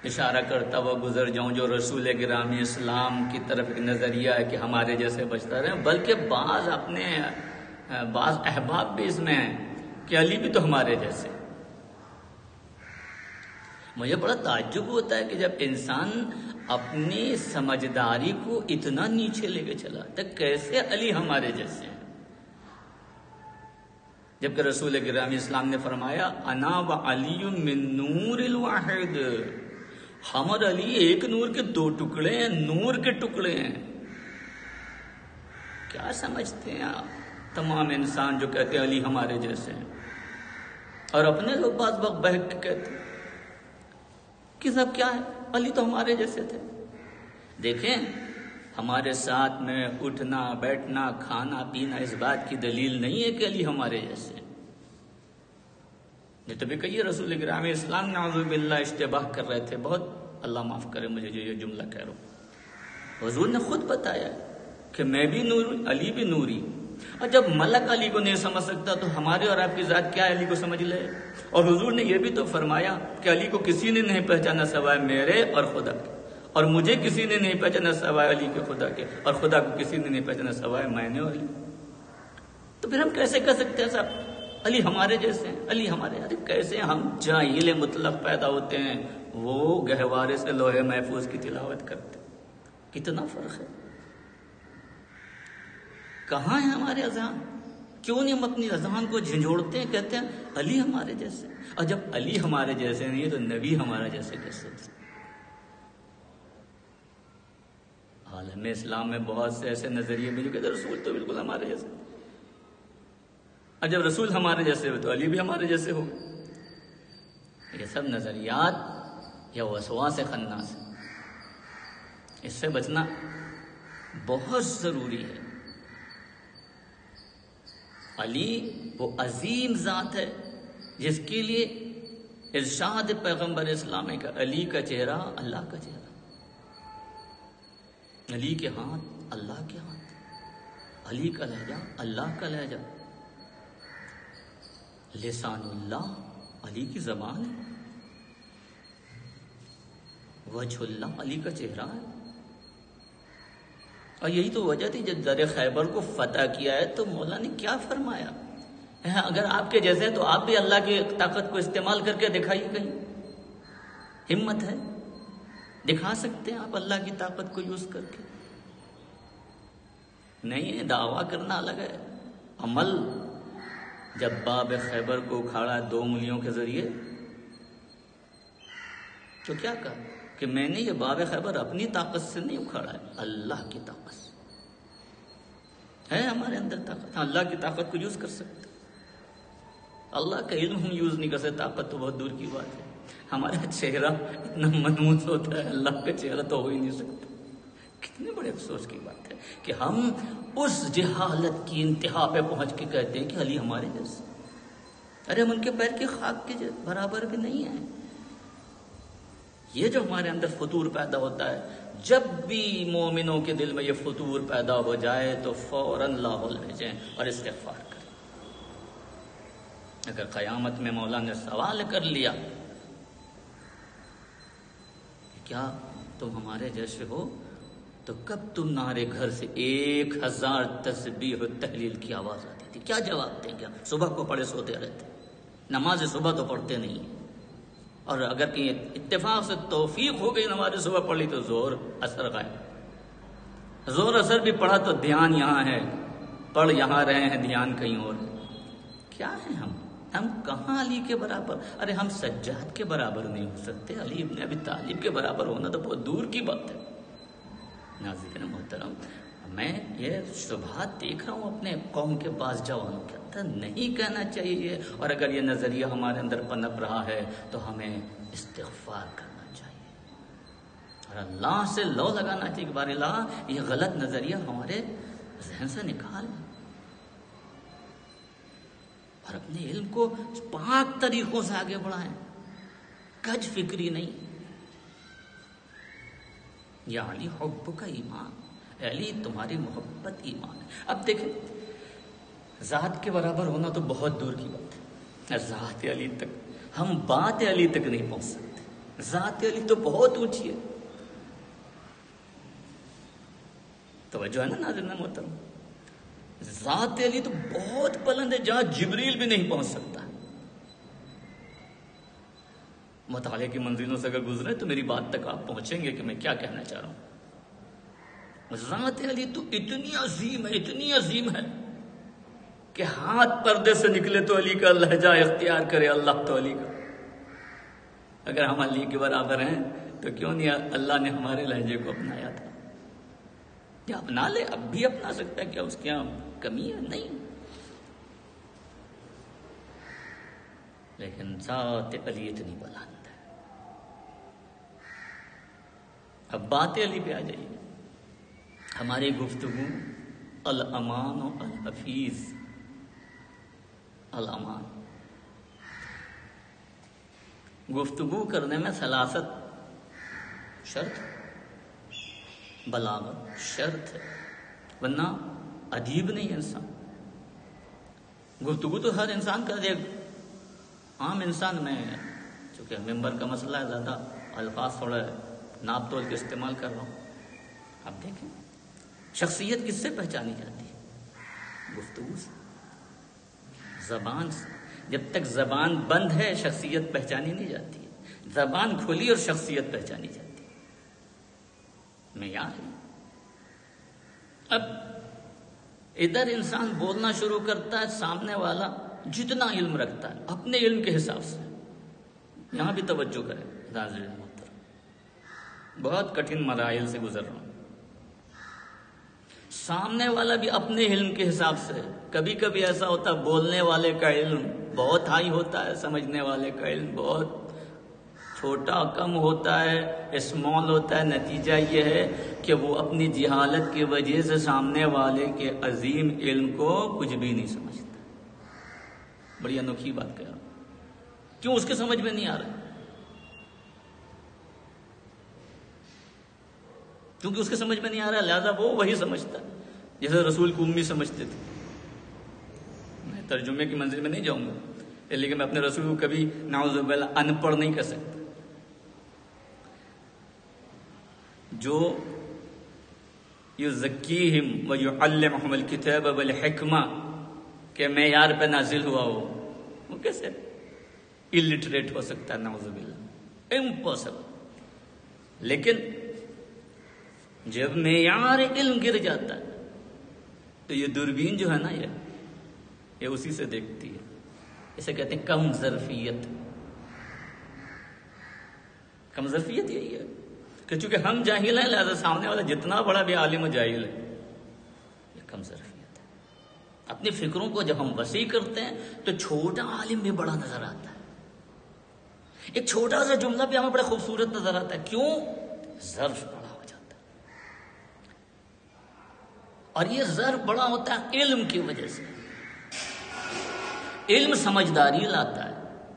اشارہ کرتا ہوا گزر جاؤں جو رسول گرامی اسلام کی طرف ایک نظریہ ہے کہ ہمارے جیسے بشر ہیں، بلکہ بعض احباب بھی اس میں ہیں کہ علی بھی تو ہمارے جیسے۔ مجھے بڑا تعجب ہوتا ہے کہ جب انسان اپنی سمجھداری کو اتنا نیچے لے کے چلا تو کیسے علی ہمارے جیسے ہیں، جبکہ رسول گرامی اسلام نے فرمایا انا و علی من نور الواحد، ہم اور علی ایک نور کے دو ٹکڑے ہیں، نور کے ٹکڑے ہیں۔ کیا سمجھتے ہیں آپ تمام انسان جو کہتے ہیں علی ہمارے جیسے ہیں، اور اپنے لوگ بعض وقت بہک کے کہتے ہیں کہ سب کیا ہے، علی تو ہمارے جیسے تھے۔ دیکھیں، ہمارے ساتھ میں اٹھنا بیٹھنا کھانا پینا اس بات کی دلیل نہیں ہے کہ علی ہمارے جیسے ہیں۔ یہ تو بھی کہیے رسول گرامی اسلام نعوذ باللہ اشتباہ کر رہے تھے، بہت اللہ معاف کرے مجھے جو یہ جملہ کہہ رہا ہوں۔ حضور نے خود بتایا کہ میں بھی نور، علی بھی نوری، اور جب ملک علی کو نہیں سمجھ سکتا تو ہمارے اور آپ کی ذات کیا ہے، علی کو سمجھ لے۔ اور حضور نے یہ بھی تو فرمایا کہ علی کو کسی نے نہیں پہچانا سوائے میرے اور خدا کے، اور مجھے کسی نے نہیں پہچانا سوائے علی کے خدا کے، اور خدا کو کسی نے نہیں پہچانا سوائے میں نے اور علی۔ تو پھر ہم کیسے کہہ سکتے ہیں صاحب علی ہمارے جیسے ہیں، علی ہمارے؟ ارے کیسے ہم جاہل مطلق پیدا ہوتے ہیں، وہ گہوارے سے لوح محفوظ کی تلاوت کرتے، کتنا فرق ہے۔ کہاں ہے ہمارے اذہان؟ کیوں نہیں ہم اپنی اذہان کو جھنجھوڑتے ہیں، کہتے ہیں علی ہمارے جیسے؟ اور جب علی ہمارے جیسے نہیں تو نبی ہمارا جیسے کیسے؟ عالم اسلام میں بہت سے ایسے نظریے ملے کہ رسول تو بالکل ہمارے جیسے، اور جب رسول ہمارے جیسے ہو تو علی بھی ہمارے جیسے ہو۔ یہ سب نظریات یا وسواس خناس ہے، اس سے بچنا بہت ضروری ہے۔ علی وہ عظیم ذات ہے جس کے لیے ارشاد پیغمبر اسلام کا علی کا چہرہ اللہ کا چہرہ، علی کے ہاتھ اللہ کے ہاتھ، علی کا لہجہ اللہ کا لہجہ، لسان اللہ علی کی زبان ہے، وجہ اللہ علی کا چہرہ ہے۔ اور یہی تو وجہ تھی جب در خیبر کو فتح کیا ہے تو مولا نے کیا فرمایا، اگر آپ کے جیسے تو آپ بھی اللہ کی طاقت کو استعمال کر کے دکھائیے، کہیں ہمت ہے دکھا سکتے ہیں آپ اللہ کی طاقت کو یوز کر کے؟ نہیں ہے، دعویٰ کرنا الگ ہے، عمل۔ جب باب خیبر کو اکھاڑا 2 انگلیوں کے ذریعے تو کیا کہا؟ کہ میں نے یہ باب خیبر اپنی طاقت سے نہیں اکھاڑا ہے، اللہ کی طاقت سے ہے ہمارے اندر طاقت. اللہ کی طاقت کو یوز کر سکتے، اللہ کا علم ہم یوز نہیں کر سکتے، طاقت تو بہت دور کی بات ہے. ہمارا چہرہ اتنا منحوس ہوتا ہے، اللہ کا چہرہ تو ہو ہی نہیں سکتا. کتنے بڑے افسوس کی بات ہے کہ ہم اس جہالت کی انتہا پہ پہنچ کے کہتے ہیں کہ علی ہمارے جیسے. ارے ہم ان کے پیر کی خاک کے برابر بھی نہیں ہیں. یہ جو ہمارے اندر فطور پیدا ہوتا ہے، جب بھی مومنوں کے دل میں یہ فطور پیدا ہو جائے تو فوراً لاحول بھیجیں اور استغفار کریں. اگر قیامت میں مولا نے سوال کر لیا کہ کیا تم ہمارے جیسے ہو، تو کب تمہارے گھر سے 1000 تسبیح و تحلیل کی آواز آتی تھی؟ کیا جواب دیں گے؟ صبح کو پڑھے سوتے رہتے، نماز صبح تو پڑھتے نہیں ہیں، اور اگر کہیں اتفاق سے توفیق ہو گئی نماز صبح پڑھ لی تو زور اثر غائب. زور اثر بھی پڑھا تو دھیان یہاں ہے، پڑھ یہاں رہے ہیں، دھیان کہیں اور ہے. کیا ہیں ہم کہاں علی کے برابر؟ ارے ہم سجاد کے برابر نہیں ہو سکتے، علی ابن ابی طالب کے برابر ہونا تو بہت دور کی بات ہے. ناظرین محترم، میں یہ شبہات دیکھ رہا ہوں اپنے قوم کے بعض جوانوں کے اندر. نہیں کہنا چاہیے، اور اگر یہ نظریہ ہمارے اندر پنپ رہا ہے تو ہمیں استغفار کرنا چاہیے اور اللہ سے لو لگانا چاہیے کہ بار اللہ یہ غلط نظریہ ہمارے ذہن سے نکال، اور اپنے علم کو پاک طریقوں سے آگے بڑھائیں، کج فکری نہیں. یا علی حب کا ایمان، علی تمہاری محبت ایمان ہے. اب دیکھیں، ذات کے برابر ہونا تو بہت دور کی بات ہے. ذات علی تک ہم بات علی تک نہیں پہنچ سکتے. ذات علی تو بہت اونچی ہے. توجہ ہے نا ناظرین محترم؟ ذات علی تو بہت بلند ہے، جہاں جبریل بھی نہیں پہنچ سکتا. مطالعے کی منزلوں سے اگر گزرے تو میری بات تک آپ پہنچیں گے کہ میں کیا کہنا چاہ رہا ہوں. ذات علی تو اتنی عظیم ہے، اتنی عظیم ہے کہ ہاتھ پردے سے نکلے تو علی کا لہجہ اختیار کرے اللہ تو علی کا. اگر ہم علی کے برابر ہیں تو کیوں نہیں اللہ نے ہمارے لہجے کو اپنایا تھا؟ یا اپنا لے، اب بھی اپنا سکتا ہے، کیا اس کے یہاں کمی ہے؟ نہیں. لیکن ذات علی اتنی بلند ہے. اب بات علی پہ آ جائیے. ہماری گفتگو الامان و الحفیظ. الامان، گفتگو کرنے میں سلاست شرط، بلاغت شرط ہے، ورنہ ادیب نہیں انسان. گفتگو تو ہر انسان کر دے. عام انسان میں چونکہ ممبر کا مسئلہ ہے، زیادہ الفاظ تھوڑا ناپ تول کے استعمال کر رہا ہوں. آپ دیکھیں شخصیت کس سے پہچانی جاتی ہے؟ گفتگو سے، زبان سے. جب تک زبان بند ہے شخصیت پہچانی نہیں جاتی ہے. زبان کھلی اور شخصیت پہچانی جاتی ہے. معیار ہے. اب ادھر انسان بولنا شروع کرتا ہے، سامنے والا جتنا علم رکھتا ہے اپنے علم کے حساب سے. یہاں بھی توجہ کریں ناظرین محترم، بہت کٹھن مراحل سے گزر رہا ہوں. سامنے والا بھی اپنے علم کے حساب سے. کبھی کبھی ایسا ہوتا ہے بولنے والے کا علم بہت ہائی ہوتا ہے، سمجھنے والے کا علم بہت چھوٹا کم ہوتا ہے، اسمال ہوتا ہے. نتیجہ یہ ہے کہ وہ اپنی جہالت کی وجہ سے سامنے والے کے عظیم علم کو کچھ بھی نہیں سمجھتا. بڑی انوکھی بات کہہ رہا ہوں. کیوں؟ اس کے سمجھ میں نہیں آ رہا، کیونکہ اس کے سمجھ میں نہیں آ رہا، لہذا وہ وہی سمجھتا ہے جیسے رسول کو امی سمجھتے تھے. میں ترجمے کی منزل میں نہیں جاؤں گا، لیکن میں اپنے رسول کو کبھی نعوذ باللہ ان پڑھ نہیں کہہ سکتا. جو یزکیہم ویعلمہم الکتاب والحکمہ کے معیار پہ نازل ہوا ہو، وہ کیسے الٹریٹ ہو سکتا ہے؟ نعوذ باللہ، امپاسبل. لیکن جب معیار علم گر جاتا ہے تو یہ دوربین جو ہے نا، یہ اسی سے دیکھتی ہے. اسے کہتے ہیں کم ظرفیت. کم ظرفیت یہی ہے. کہ چونکہ ہم جاہل ہیں لہذا سامنے والا جتنا بڑا بھی عالم و جاہل ہے یہ کم ظرفیت ہے. اپنی فکروں کو جب ہم وسیع کرتے ہیں تو چھوٹا عالم بھی بڑا نظر آتا ہے. ایک چھوٹا سا جملہ بھی ہمیں بڑا خوبصورت نظر آتا ہے. کیوں؟ ظرف بڑا ہو جاتا ہے. اور یہ ظرف بڑا ہوتا ہے علم کی وجہ سے. علم سمجھداری لاتا ہے،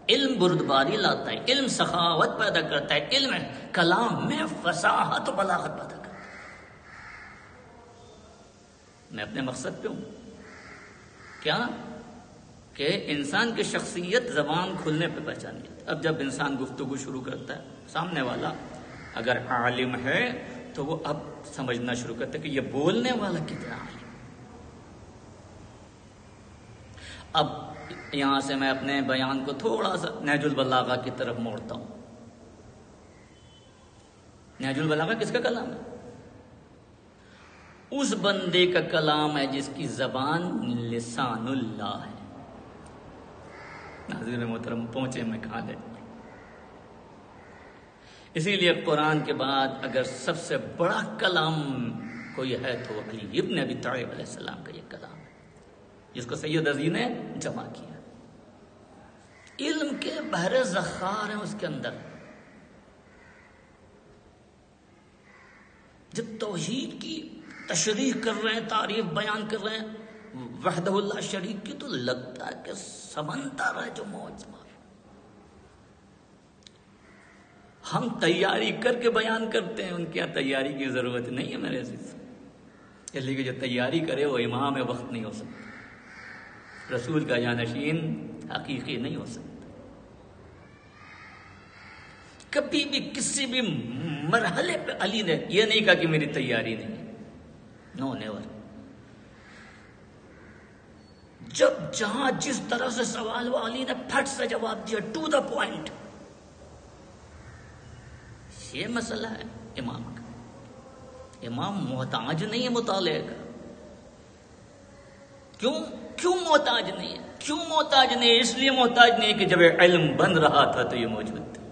علم بردباری لاتا ہے، علم سخاوت پیدا کرتا ہے، علم کلام میں فصاحت و بلاغت پیدا کرتا ہے. میں اپنے مقصد پہ ہوں کیا کہ انسان کی شخصیت زبان کھلنے پہ پہچانی جاتی ہے. اب جب انسان گفتگو شروع کرتا ہے، سامنے والا اگر عالم ہے تو وہ اب سمجھنا شروع کرتا ہے کہ یہ بولنے والا کتنا عالم. اب یہاں سے میں اپنے بیان کو تھوڑا سا نہج البلاغہ کی طرف موڑتا ہوں. نہج البلاغہ کس کا کلام ہے؟ اس بندے کا کلام ہے جس کی زبان لسان اللہ ہے. ناظرین محترم پہنچے میں کہاں لے. اسی لیے قرآن کے بعد اگر سب سے بڑا کلام کوئی ہے تو علی ابن ابی طالب علیہ السلام کا یہ کلام ہے جس کو سید عزی نے جمع کیا. علم کے بحر ذخار ہیں اس کے اندر. جب توحید کی تشریح کر رہے ہیں، تعریف بیان کر رہے ہیں وحدہ اللہ شریک کی، تو لگتا ہے کہ سمندر ہے جو موج مار. ہم تیاری کر کے بیان کرتے ہیں، ان کی تیاری کی ضرورت نہیں ہے میرے عزیز. اس لیے کہ جو تیاری کرے وہ امام وقت نہیں ہو سکتا، رسول کا جانشین حقیقی نہیں ہو سکتا. کبھی بھی کسی بھی مرحلے پہ علی نے یہ نہیں کہا کہ میری تیاری نہیں ہے. نو نیور. جب جہاں جس طرح سے سوال ہوا علی نے پھٹ سے جواب دیا، ٹو دا پوائنٹ. یہ مسئلہ ہے امام کا. امام محتاج نہیں ہے مطالعے کا. کیوں محتاج نہیں ہے؟ کیوں محتاج نہیں ہے؟ اس لیے محتاج نہیں ہے کہ جب علم بن رہا تھا تو یہ موجود تھا.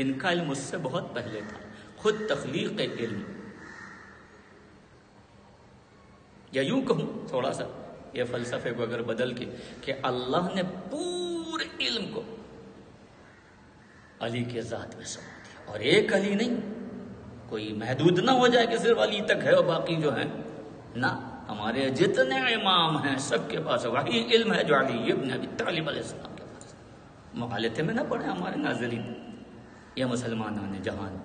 ان کا علم اس سے بہت پہلے تھا. خود تخلیق علم، یا یوں کہوں تھوڑا سا یہ فلسفے کو اگر بدل کے کہ اللہ نے پورے علم کو علی کے ذات میں سما دیا. اور ایک علی نہیں، کوئی محدود نہ ہو جائے کہ صرف علی تک ہے اور باقی جو ہیں نہ. ہمارے جتنے امام ہیں سب کے پاس وہی علم ہے جو علی ابن ابی طالب علیہ السلام کے پاس. مغالطے میں نہ پڑے ہمارے ناظرین یا مسلمان جہان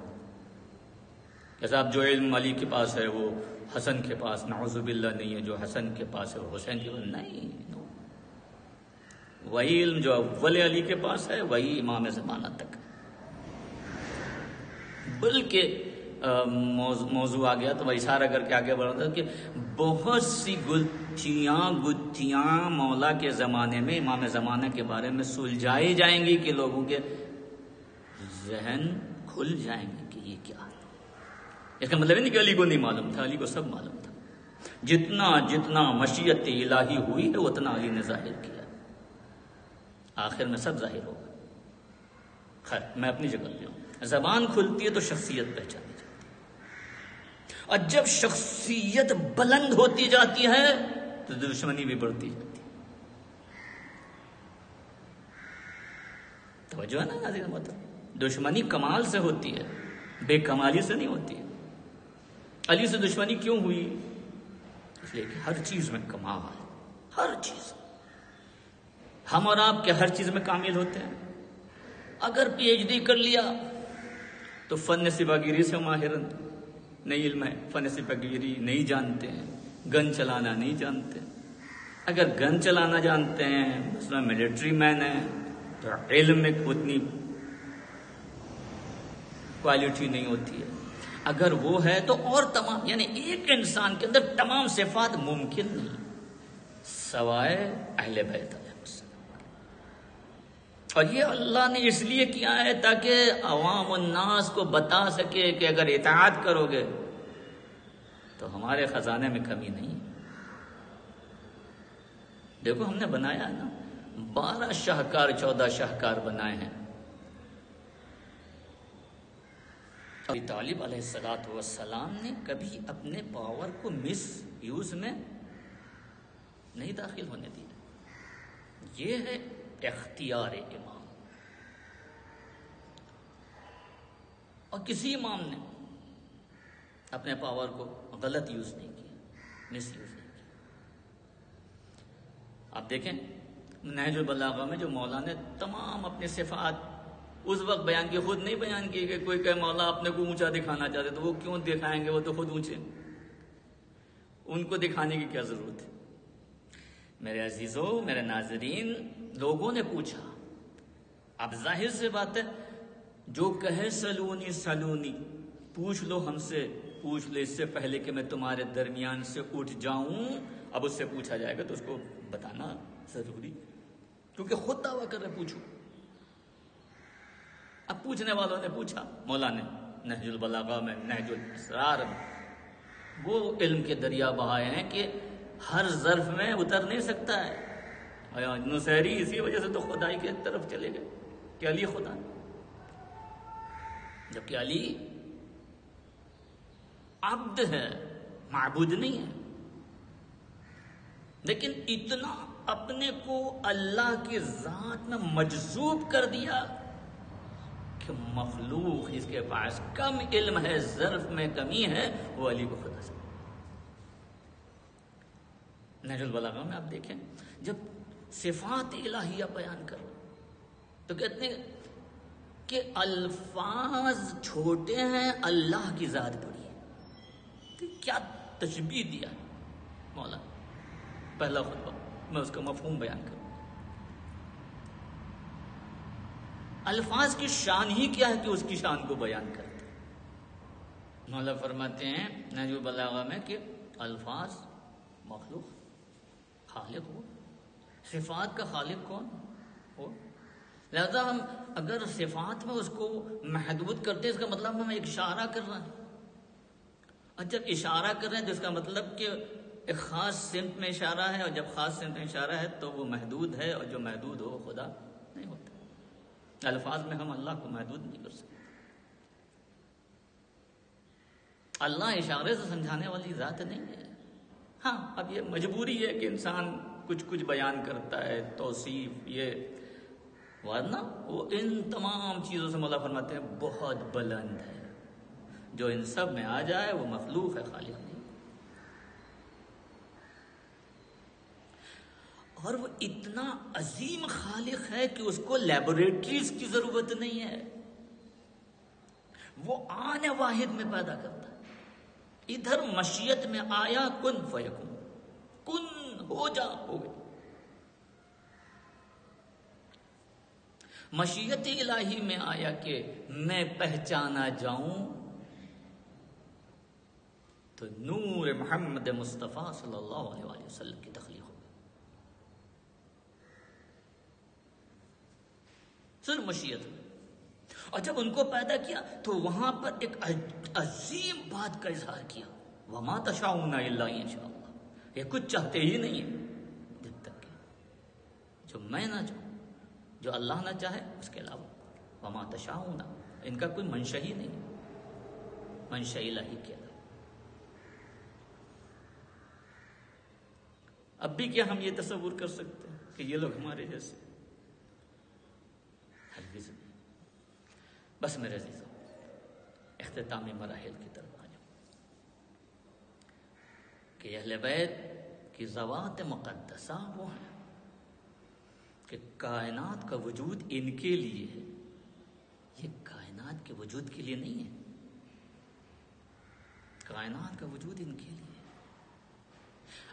کہ صاحب جو علم علی کے پاس ہے وہ حسن کے پاس نعوذ باللہ نہیں ہے، جو حسن کے پاس ہے وہ حسین کے پاس نہیں. وہی علم جو اول علی کے پاس ہے وہی امام زمانہ تک. بلکہ موضوع آ گیا تو وہ اشارہ کر کے آگے بڑھا تھا کہ بہت سی گتھیاں مولا کے زمانے میں امام زمانہ کے بارے میں سلجھائی جائیں گی کہ لوگوں کے ذہن کھل جائیں گے کہ یہ کیا ہے. اس کا مطلب نہیں کہ علی کو نہیں معلوم تھا، علی کو سب معلوم تھا. جتنا مشیت الہی ہوئی ہے اتنا علی نے ظاہر کیا. آخر میں سب ظاہر ہوگا. خیر میں اپنی جگہ پہ ہوں. زبان کھلتی ہے تو شخصیت پہچانی جاتی ہے، اور جب شخصیت بلند ہوتی جاتی ہے تو دشمنی بھی بڑھتی جاتی ہے. توجہ ہے نا ناظرین محترم؟ دشمنی کمال سے ہوتی ہے، بے کمالی سے نہیں ہوتی ہے. علی سے دشمنی کیوں ہوئی؟ اس لیے کہ ہر چیز میں کمال ہے. ہر چیز. ہم اور آپ کے ہر چیز میں کامل ہوتے ہیں. اگر پی ایچ ڈی کر لیا تو فن سپاگیری سے ماہر نہیں علم ہے، فن سپاگیری نہیں جانتے ہیں، گن چلانا نہیں جانتے. اگر گن چلانا جانتے ہیں، مثلا ملٹری مین ہے، تو علم میں اتنی کوالٹی نہیں ہوتی ہے. اگر وہ ہے تو اور تمام، یعنی ایک انسان کے اندر تمام صفات ممکن نہیں سوائے اہل بیت علیہ السلام. اور یہ اللہ نے اس لیے کیا ہے تاکہ عوام الناس کو بتا سکے کہ اگر اطاعت کرو گے تو ہمارے خزانے میں کمی نہیں. دیکھو ہم نے بنایا نا 12 شاہکار 14 شاہکار بنائے ہیں. ابی طالب علیہ الصلوۃ والسلام نے کبھی اپنے پاور کو مس یوز میں نہیں داخل ہونے دیا. یہ ہے اختیار امام. اور کسی امام نے اپنے پاور کو غلط یوز نہیں کیا، مس یوز نہیں کیا. آپ دیکھیں نہج البلاغہ میں جو مولا نے تمام اپنے صفات اس وقت بیان کی، خود نہیں بیان کی کہ کوئی کہ مولا اپنے کو اونچا دکھانا چاہتے تو وہ کیوں دکھائیں گے، وہ تو خود اونچے، ان کو دکھانے کی کیا ضرورت ہے. میرے عزیزوں، میرے ناظرین، لوگوں نے پوچھا. اب ظاہر سے بات ہے، جو کہے سلونی سلونی، پوچھ لو ہم سے، پوچھ لو اس سے پہلے کہ میں تمہارے درمیان سے اٹھ جاؤں. اب اس سے پوچھا جائے گا تو اس کو بتانا ضروری، کیونکہ خود دعویٰ کر رہے پوچھو. اب پوچھنے والوں نے پوچھا، مولا نے نہج البلاغہ میں، نہج الاسرار میں وہ علم کے دریا بہائے ہیں کہ ہر ظرف میں اتر نہیں سکتا ہے. نصیری اسی وجہ سے تو خدائی کی طرف چلے گئے کہ علی خدا، جبکہ علی عبد ہے، معبود نہیں ہے. لیکن اتنا اپنے کو اللہ کی ذات میں مجذوب کر دیا کہ مخلوق اس کے پاس کم علم ہے، ظرف میں کمی ہے، وہ علی کو خدا سمجھتا. نہج البلاغہ میں آپ دیکھیں جب صفات الہیہ بیان کر تو کہتے ہیں کہ الفاظ چھوٹے ہیں، اللہ کی ذات بڑی ہے. کیا تشبیہ دیا مولا. پہلا خطبہ میں اس کا مفہوم بیان کروں. الفاظ کی شان ہی کیا ہے کہ اس کی شان کو بیان کرتے. مولا فرماتے ہیں نہج البلاغہ میں کہ الفاظ مخلوق، خالق ہو. صفات کا خالق کون ہو؟ لہذا ہم اگر صفات میں اس کو محدود کرتے ہیں، اس کا مطلب ہم ایک اشارہ کر رہے ہیں. اور جب اشارہ کر رہے ہیں تو اس کا مطلب کہ ایک خاص سمت میں اشارہ ہے، اور جب خاص سمت میں اشارہ ہے تو وہ محدود ہے، اور جو محدود ہو خدا نہیں ہوتا. الفاظ میں ہم اللہ کو محدود نہیں کر سکتے. اللہ اشارے سے سمجھانے والی ذات نہیں ہے. ہاں اب یہ مجبوری ہے کہ انسان کچھ بیان کرتا ہے، توصیف یہ، ورنہ وہ ان تمام چیزوں سے مولا فرماتے ہیں بہت بلند ہے. جو ان سب میں آ جائے وہ مخلوق ہے، خالق نہیں. اور وہ اتنا عظیم خالق ہے کہ اس کو لیبوریٹریز کی ضرورت نہیں ہے. وہ آن واحد میں پیدا کرتا ہے. ادھر مشیت میں آیا کن فیکون، کن ہو جا، ہو گئی. مشیت الہی میں آیا کہ میں پہچانا جاؤں تو نور محمد مصطفیٰ صلی اللہ علیہ وآلہ وسلم کی تخلیق ہو گئی. صرف مشیت میں. اور جب ان کو پیدا کیا تو وہاں پر ایک عظیم بات کا اظہار کیا، وَمَا تَشَاءُونَ إِلَّا إِن شَاءَ اللَّهُ. یہ کچھ چاہتے ہی نہیں ہے جب تک کہ جو میں نہ چاہوں، جو اللہ نہ چاہے اس کے علاوہ. وَمَا تَشَاءُونَ، ان کا کوئی منشا ہی نہیں، منشا الہی کیا. اب بھی کیا ہم یہ تصور کر سکتے ہیں کہ یہ لوگ ہمارے جیسے؟ ہرگز نہیں. بس میرے عزیزوں، اختتامی مراحل کی طرف آ جاؤں کہ اہل بیت کی ذوات مقدسہ وہ ہیں کہ کائنات کا وجود ان کے لیے ہے، یہ کائنات کے وجود کے لیے نہیں ہے. کائنات کا وجود ان کے لیے ہے.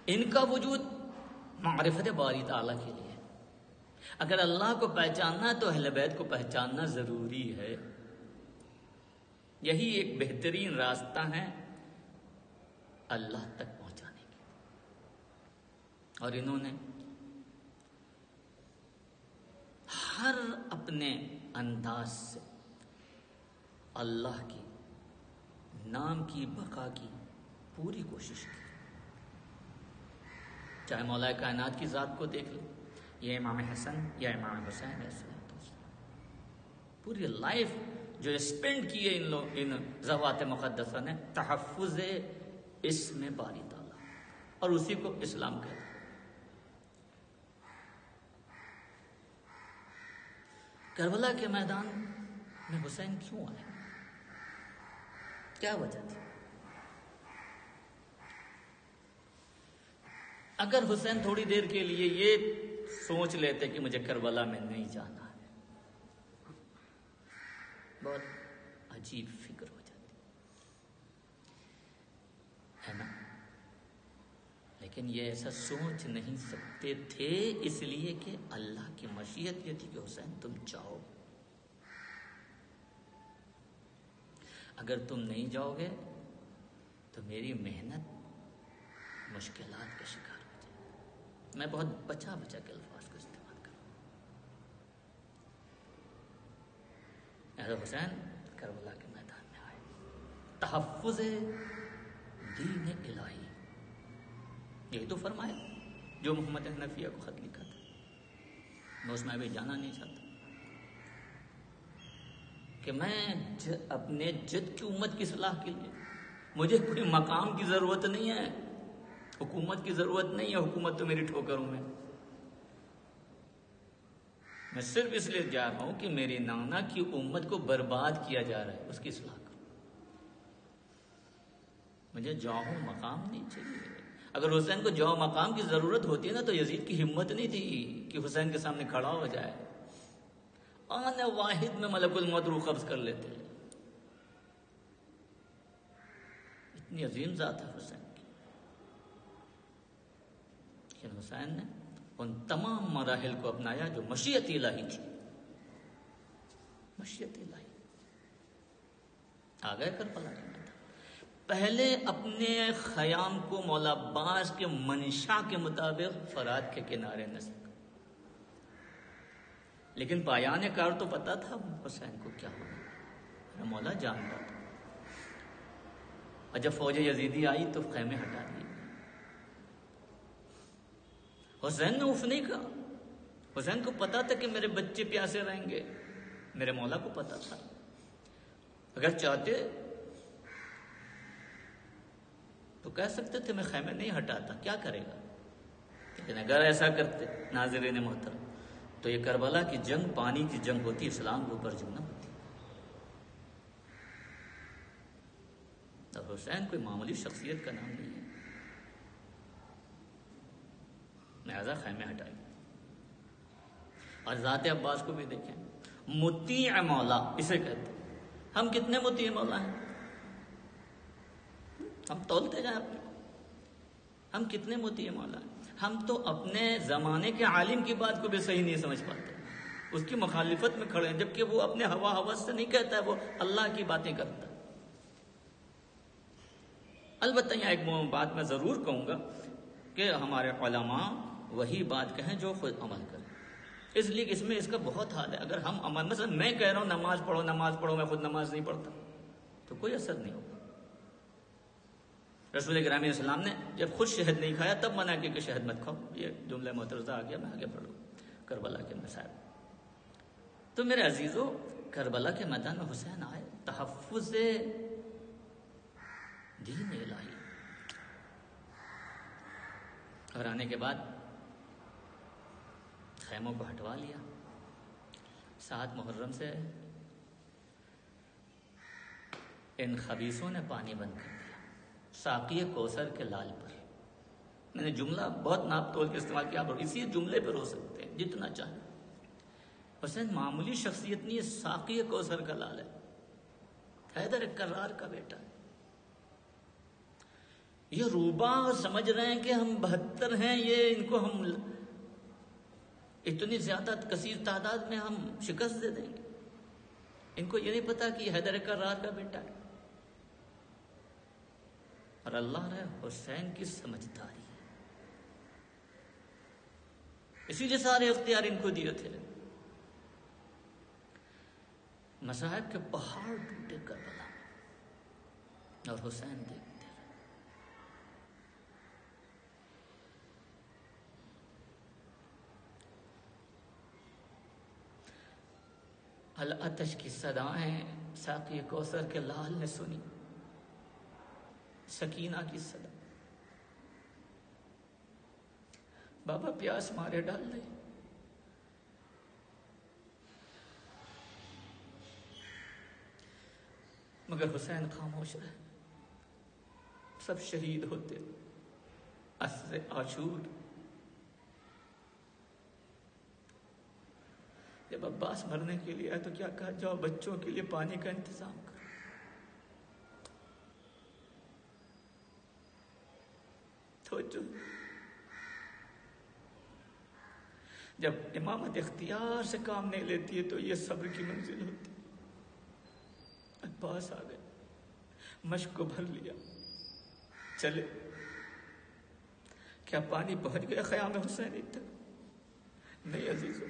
ان کا وجود معرفت باری تعالیٰ کے لیے ہے. اگر اللہ کو پہچاننا ہے تو اہل بیت کو پہچاننا ضروری ہے. یہی ایک بہترین راستہ ہے اللہ تک پہنچانے کی. اور انہوں نے ہر اپنے انداز سے اللہ کی نام کی بقا کی پوری کوشش کی. چاہے مولا کائنات کی ذات کو دیکھ لو، یہ امام حسن یا امام حسین، ایسے پوری لائف جو اسپینڈ کیے ان ذوات مقدسہ نے تحفظ اسم باری تعالیٰ، اور اسی کو اسلام کہتے ہیں۔ کربلا کے میدان میں حسین کیوں آئے؟ کیا وجہ تھی؟ اگر حسین تھوڑی دیر کے لیے یہ سوچ لیتے کہ مجھے کربلا میں نہیں جانا ہے، بہت عجیب فکر ہو جاتی ہے نا، لیکن یہ ایسا سوچ نہیں سکتے تھے، اس لیے کہ اللہ کی مشیت یہ تھی کہ حسین تم جاؤ، اگر تم نہیں جاؤ گے تو میری محنت مشکلات کا شکار ہو جائے۔ میں بہت بچا بچا کے الفاظ کو استعمال کروں۔ حسین کربلا کے میدان میں آئے، تحفظ دین الہی، یہی تو فرمایا جو محمد حنفیہ کو خط لکھا تھا۔ میں اس میں ابھی جانا نہیں چاہتا کہ میں اپنے جد کی امت کی اصلاح کے لیے، مجھے کوئی مقام کی ضرورت نہیں ہے، حکومت کی ضرورت نہیں ہے، حکومت تو میری ٹھوکروں میں صرف اس لیے جا رہا ہوں کہ میری نانا کی امت کو برباد کیا جا رہا ہے، اس کی اصلاح کروں۔ مجھے جاؤ مقام نہیں چاہیے۔ اگر حسین کو جاؤ مقام کی ضرورت ہوتی ہے نا تو یزید کی ہمت نہیں تھی کہ حسین کے سامنے کھڑا ہو جائے، آن واحد میں ملک الموت روح قبض کر لیتے۔ اتنی عظیم ذات ہے حسین کی، لیکن حسین نے ان تمام مراحل کو اپنایا جو مشیت الہی تھی۔ مشیت الہی آ گئے کربلا کے میدان، پہلے اپنے خیام کو مولا عباس کے منشا کے مطابق فرات کے کنارے نصب، لیکن پایان کار تو پتا تھا حسین کو کیا ہونا، میرا مولا جانتا تھا۔ اور جب فوج یزیدی آئی تو خیمے ہٹا دیے۔ حسین نے اف نہیں کہا، حسین کو پتا تھا کہ میرے بچے پیاسے رہیں گے، میرے مولا کو پتا تھا، اگر چاہتے تو کہہ سکتے تھے میں خیمے نہیں ہٹاتا، کیا کرے گا، لیکن اگر ایسا کرتے ناظرین محترم تو یہ کربلا کی جنگ پانی کی جنگ ہوتی، اسلام کے اوپر جنگ نہ ہوتی۔ اور حسین کوئی معمولی شخصیت کا نام نہیں ہے، لہذا خیمے ہٹائی۔ اور ذات عباس کو بھی دیکھیں، مطیع مولا اسے کہتے ہیں۔ ہم کتنے مطیع مولا ہیں؟ ہم تولتے جائیں اپنے، ہم کتنے مطیع مولا ہیں؟ ہم تو اپنے زمانے کے عالم کی بات کو بھی صحیح نہیں سمجھ پاتے، اس کی مخالفت میں کھڑے ہیں، جبکہ وہ اپنے ہوا ہوس سے نہیں کہتا ہے، وہ اللہ کی باتیں کرتا ہے۔ البتہ یہاں ایک بات میں ضرور کہوں گا کہ ہمارے علماء وہی بات کہیں جو خود عمل کریں، اس لیے کہ اس میں اس کا بہت حال ہے۔ اگر ہم عمل، مثلا میں کہہ رہا ہوں نماز پڑھو، میں خود نماز نہیں پڑھتا تو کوئی اثر نہیں ہوگا۔ رسول گرامی اسلام نے جب خود شہد نہیں کھایا تب منع کیا کہ شہد مت کھاؤ۔ یہ جملہ معترضہ آ گیا، میں آگے پڑھوں کربلا کے مسائل۔ تو میرے عزیزو، کربلا کے میدان میں حسین آئے، تحفظ دین الہی، اور آنے کے بعد خیموں کو ہٹوا لیا۔ 7 محرم سے ان خبیثوں نے پانی بند کر دیا ساقی کوثر کے لال پر۔ میں نے جملہ بہت ناپ تول کے استعمال کیا، آپ اسی جملے پر ہو سکتے ہیں جتنا چاہیں۔ حسین معمولی شخصیت نہیں ہے، ساقی کوثر کا لال ہے، حیدر کرار کا بیٹا ہے۔ یہ روبا سمجھ رہے ہیں کہ ہم 72 ہیں، یہ ان کو ہم اتنی زیادہ کثیر تعداد میں ہم شکست دے دیں گے، ان کو یہ نہیں پتا کہ یہ حیدر کرار کا بیٹا ہے۔ اور اللہ نے حسین کی سمجھداری ہے، اسی لیے سارے اختیار ان کو دیے تھے۔ مصائب کے پہاڑ ٹوٹے کربلا میں، اور حسین دیکھتے رہے۔ العطش کی صدائیں ساقی کوثر کے لال نے سنی سکینہ کی صدا، بابا پیاس مارے ڈال رہے، مگر حسین خاموش رہے، سب شہید ہوتے، عصر عاشور۔ جب عباس مرنے کے لیے آئے تو کیا کہا؟ جاؤ بچوں کے لیے پانی کا انتظام کرو۔ توجہ، جب امامت اختیار سے کام نہیں لیتی ہے تو یہ صبر کی منزل ہوتی ہے۔ عباس آ گئے، مشق کو بھر لیا، چلے۔ کیا پانی پہنچ گیا خیام حسینی تک؟ نہیں عزیزوں،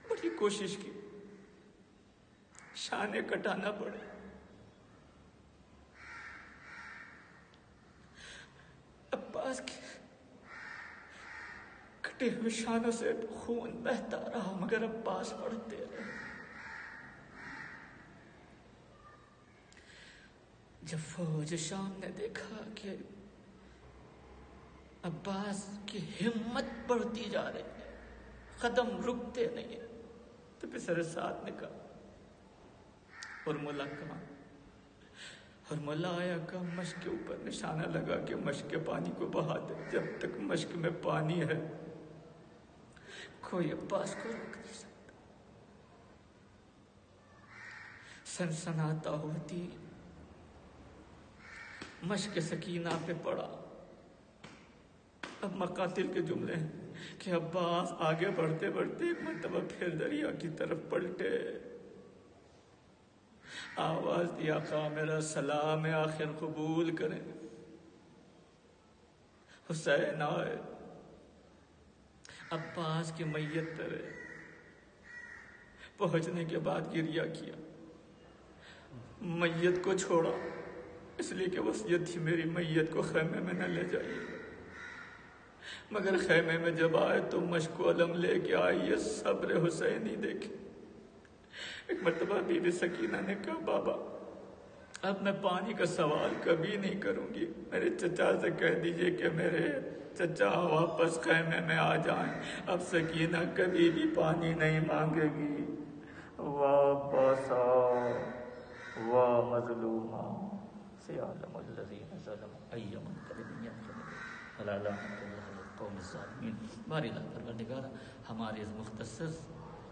بڑی کوشش کی، شانے کٹانا پڑے۔ عباس کے کٹے ہوئے شانوں سے خون بہتا رہا، مگر عباس پڑھتے رہے۔ جب فوج شام نے دیکھا کہ عباس کی ہمت بڑھتی جا رہی ہے، قدم رکتے نہیں ہیں، تو پسر ساتھ نے کہا ہرملہ کہاں؟ ہرملہ آیا کہ مشق کے اوپر نشانہ لگا کہ مشق کے پانی کو بہا دے، جب تک مشق میں پانی ہے کوئی عباس کو روک نہیں سکتا۔ سنسناتا ہوتی مشق سکینہ پہ پڑا۔ اب مقاتل کے جملے ہیں کہ عباس آگے بڑھتے بڑھتے ایک مرتبہ پھر دریا کی طرف پلٹے، آواز دیا آقا میرا سلام آخر قبول کریں۔ حسین آئے، عباس کی میت ترے، پہنچنے کے بعد گریہ کیا، میت کو چھوڑا، اس لیے کہ وصیت تھی میری میت کو خیمے میں نہ لے جائیے، مگر خیمے میں جب آئے تو مشق و علم لے کے آئیے، صبر حسینی دیکھے۔ ایک مرتبہ بی بی سکینہ نے کہا بابا اب میں پانی کا سوال کبھی نہیں کروں گی، میرے چچا سے کہہ دیجئے کہ میرے چچا واپس خیمے میں آ جائیں، اب سکینہ کبھی بھی پانی نہیں مانگے گی۔ واباسا وا مظلوما سیعلم الذین ظلموا ای منقلب ینقلبون ولا لعنۃ اللہ علی القوم الظالمین۔ باری اللہ پروردگارا ہماری اس مختصر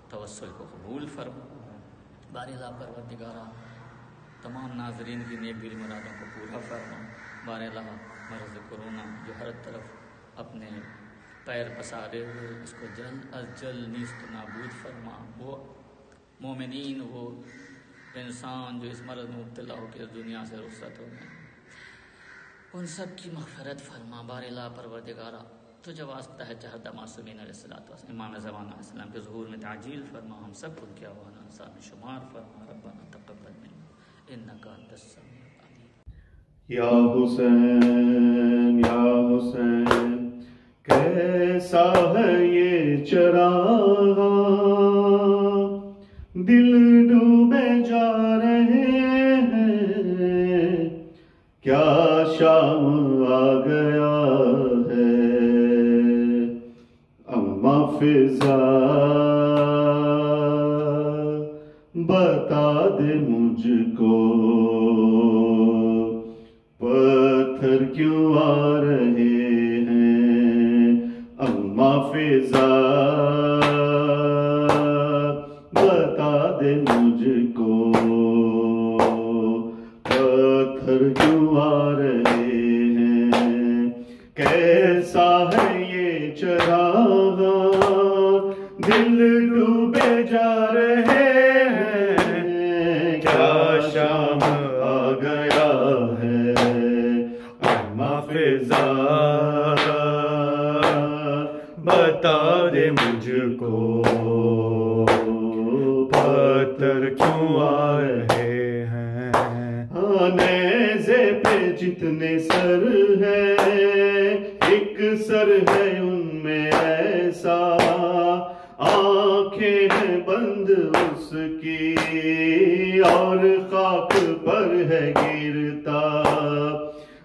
توسل کو قبول فرما، باری اللہ پروردگارا تمام ناظرین کی نیک دلی مرادوں کو پورا فرما، باری اللہ مرض کرونا جو ہر طرف اپنے پیر پسارے ہوئے اس کو جلد از جلد نیست و نابود فرما، وہ مومنین وہ انسان جو اس مرض میں مبتلا ہو کے اس دنیا سے رخصت ہو گئے ان سب کی مغفرت فرما، باری اللہ پروردگارا تو جو واسطہ ہے چہدہ معصومین علیہ السلام امام زمان علیہ السلام کے ظہور میں تعجیل فرما، ہم سب کو کیا ہوا انسان میں شمار فرما، ربنا تقبل منا انک انت السمیع العلیم۔ یا حسین یا حسین کیسا ہے یہ چراغ، دل ڈوبے جا رہے ہیں، کیا شام آ گیا ہے، اما فضا بتا دے مجھ کو پتھر کیوں آ رہے ہیں، اما فضا بتا دے مجھ کو پتھر کیوں آ رہے ہیں، کیسا ہے یہ چراغ دل ڈوبے جا رہے ہیں، کیا شام آ گیا ہے، اما فضا بتا دے مجھ کو پتھر کیوں آ رہے ہیں، نیزے پہ جتنے سر ہے ایک سر ہے ان میں ایسا، آنکھیں ہیں بند اس کی اور خاک پر ہے گرتا،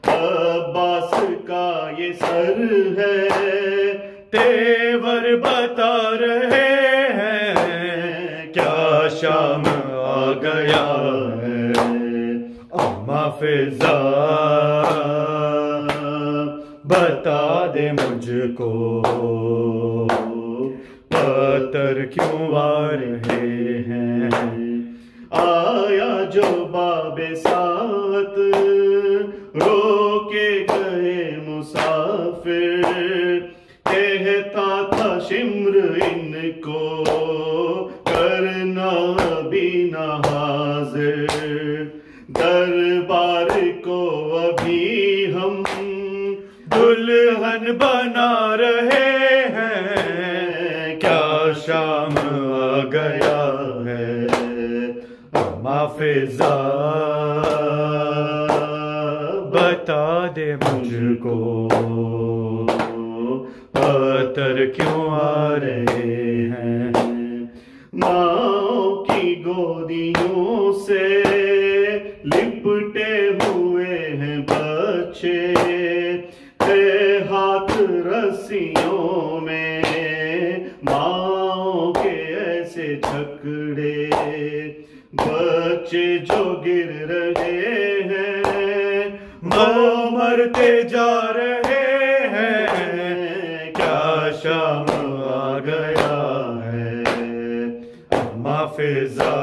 عباس کا یہ سر ہے، تیور بتا رہے ہیں، کیا شام آ گیا ہے، اما فضا بتا دے مجھ کو، پتھر کیوں آ رہے ہیں، آیا جو باب سات رو کے گئے مسافر، کہتا تھا شمر ان کو کرنا بھی نہ حاضر، دربار کو ابھی ہم دلہن بنا رہے ہیں، کیا شام آ گیا ہے، اما فضا بتا دے مجھ کو، پتھر کیوں آ رہے ہیں، ماں کی گودیوں سے لپٹے ہوئے ہیں بچے، ہاتھ رسیوں میں ماں کے ایسے جھکڑے، بچے جو گر رہے ہیں مرتے جا رہے ہیں، کیا شام آ گیا ہے، اما فضا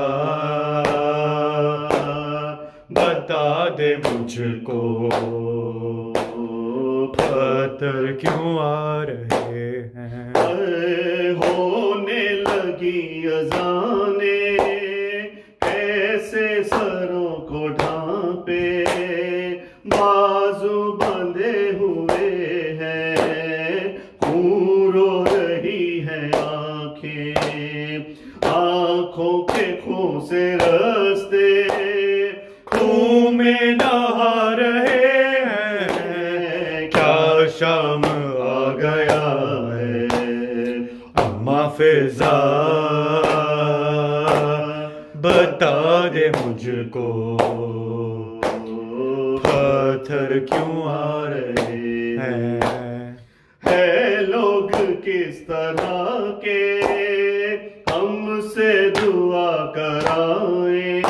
بتا دے مجھ کو، پتھر کیوں آ رہے ہیں، ہونے لگی اذانیں کیسے سروں کو ڈھانپے، بازو بندھے ہوئے ہیں، خون رو رہی ہیں آنکھیں، آنکھوں کے خون سے رستے خون میں نہا رہے ہیں، کیا شام آ گیا ہے، اما فضا بتا دے مجھ کو، پتھر کیوں آ رہے ہیں، ہے لوگ کس طرح کے ہم سے دعا کرائیں،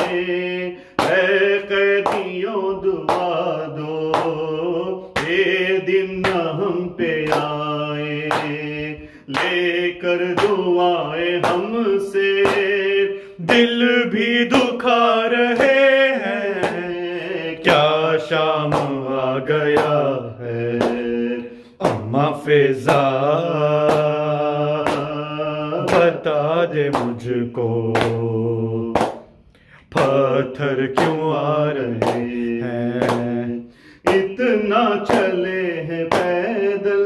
اے قیدیوں دعا دو، یہ دن نہ ہم پہ آئے، لے کر دعائیں ہم سے دل بھی دکھا رہے ہیں، کیا شام آ گیا ہے، اما فضا بتا دے مجھ کو، پتھر کیوں آ رہے ہیں، اتنا چلے ہیں پیدل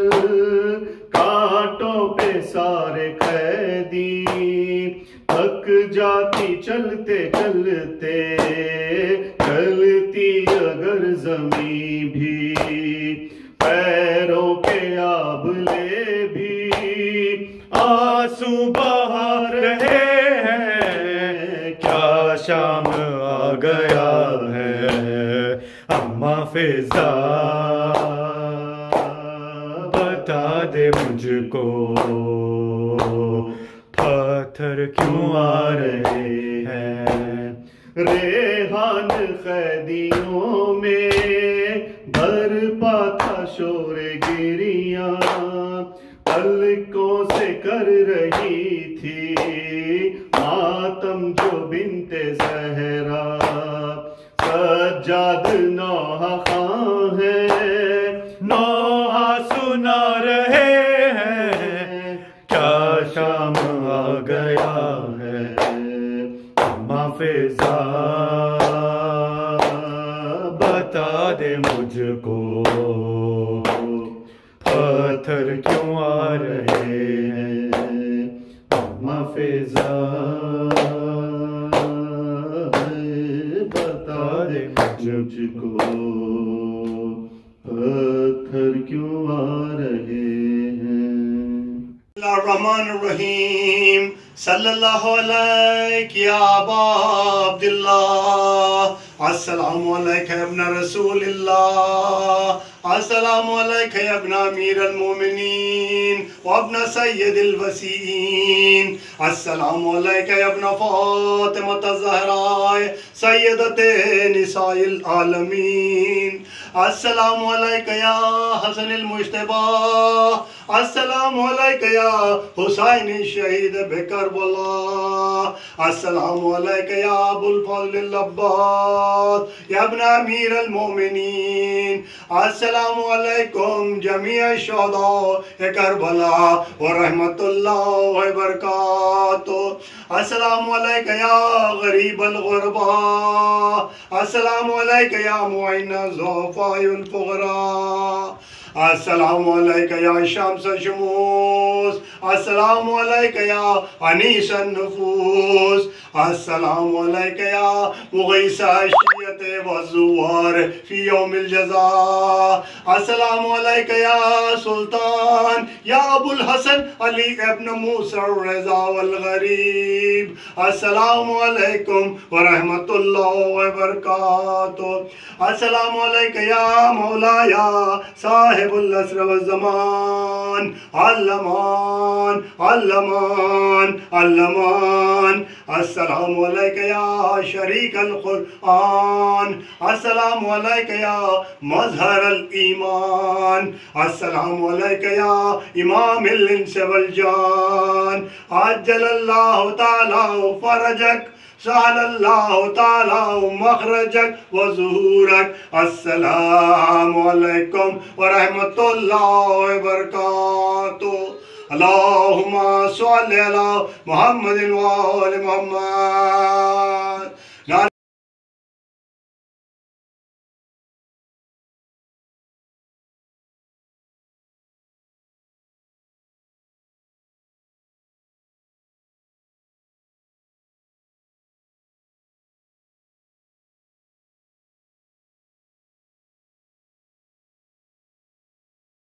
کانٹوں پہ سارے قیدی، تھک جاتی چلتے چلتے، چلتی اگر زمین بھی، پیروں کے آبلے بھی آنسو بہا رہے ہیں، کیا شام آ گیا ہے، اما فضا بتا دے مجھ کو، پتھر کیوں آ رہے ہیں، ریحان قیدیوں میں برپا تھا شور گریاں، پلکوں سے کر رہی تھی ماتم جو بنت زہرا، سجاد نوحہ خاں ہے، نوحہ سنا رہے ہیں، کیا شام آ گیا ہے، اما فضا بتا دے مجھ کو، پتھر کیوں آ رہے ہیں، اما فضا بتا دے مجھ کو، پتھر کیوں آ رہے ہیں، اللہ الرحمن الرحیم، صلی اللہ علیک یا ابا عبداللہ، السلام علیکہ ابن رسول اللہ، السلام علیکہ ابن امیر المومنین وابن سید الوسیین، السلام علیکہ ابن فاطمہ الزہراء سیدت نساء العالمین، السلام علیکہ یا حسن المجتبی، السلام علیکہ یا حسین شہید بکربلا، السلام علیکہ یا ابو الفضل العباس یا ابن امیر المومنین، السلام علیکم جمیع الشہداء کربلا ورحمت اللہ وبرکاتہ، السلام علیکہ یا غریب الغرباء، السلام علیکہ یا معین الضعفاء الفقراء، السلام علیکہ یا شمس الشموس، السلام علیکہ یا انیس النفوس، السلام علیکہ یا مغیث الشیعۃ والزوار فی یوم الجزاء، السلام علیکہ یا سلطان یا ابو الحسن علی ابن موسیٰ الرضا والغریب، السلام علیکم ورحمت اللہ وبرکاتہ، السلام علیکہ یا مولایا صاحب العصر والزمان، علمان علمان علمان، السلام علیکہ یا شریک القرآن، السلام علیکہ یا مظہر الایمان، السلام علیکہ یا امام الانس والجان، عجل اللہ تعالی فرجک، سہل اللہ تعالی مخرجک وظہورک، السلام علیکم ورحمت اللہ وبرکاتہ، اللہم صلی علی محمد وآل محمد۔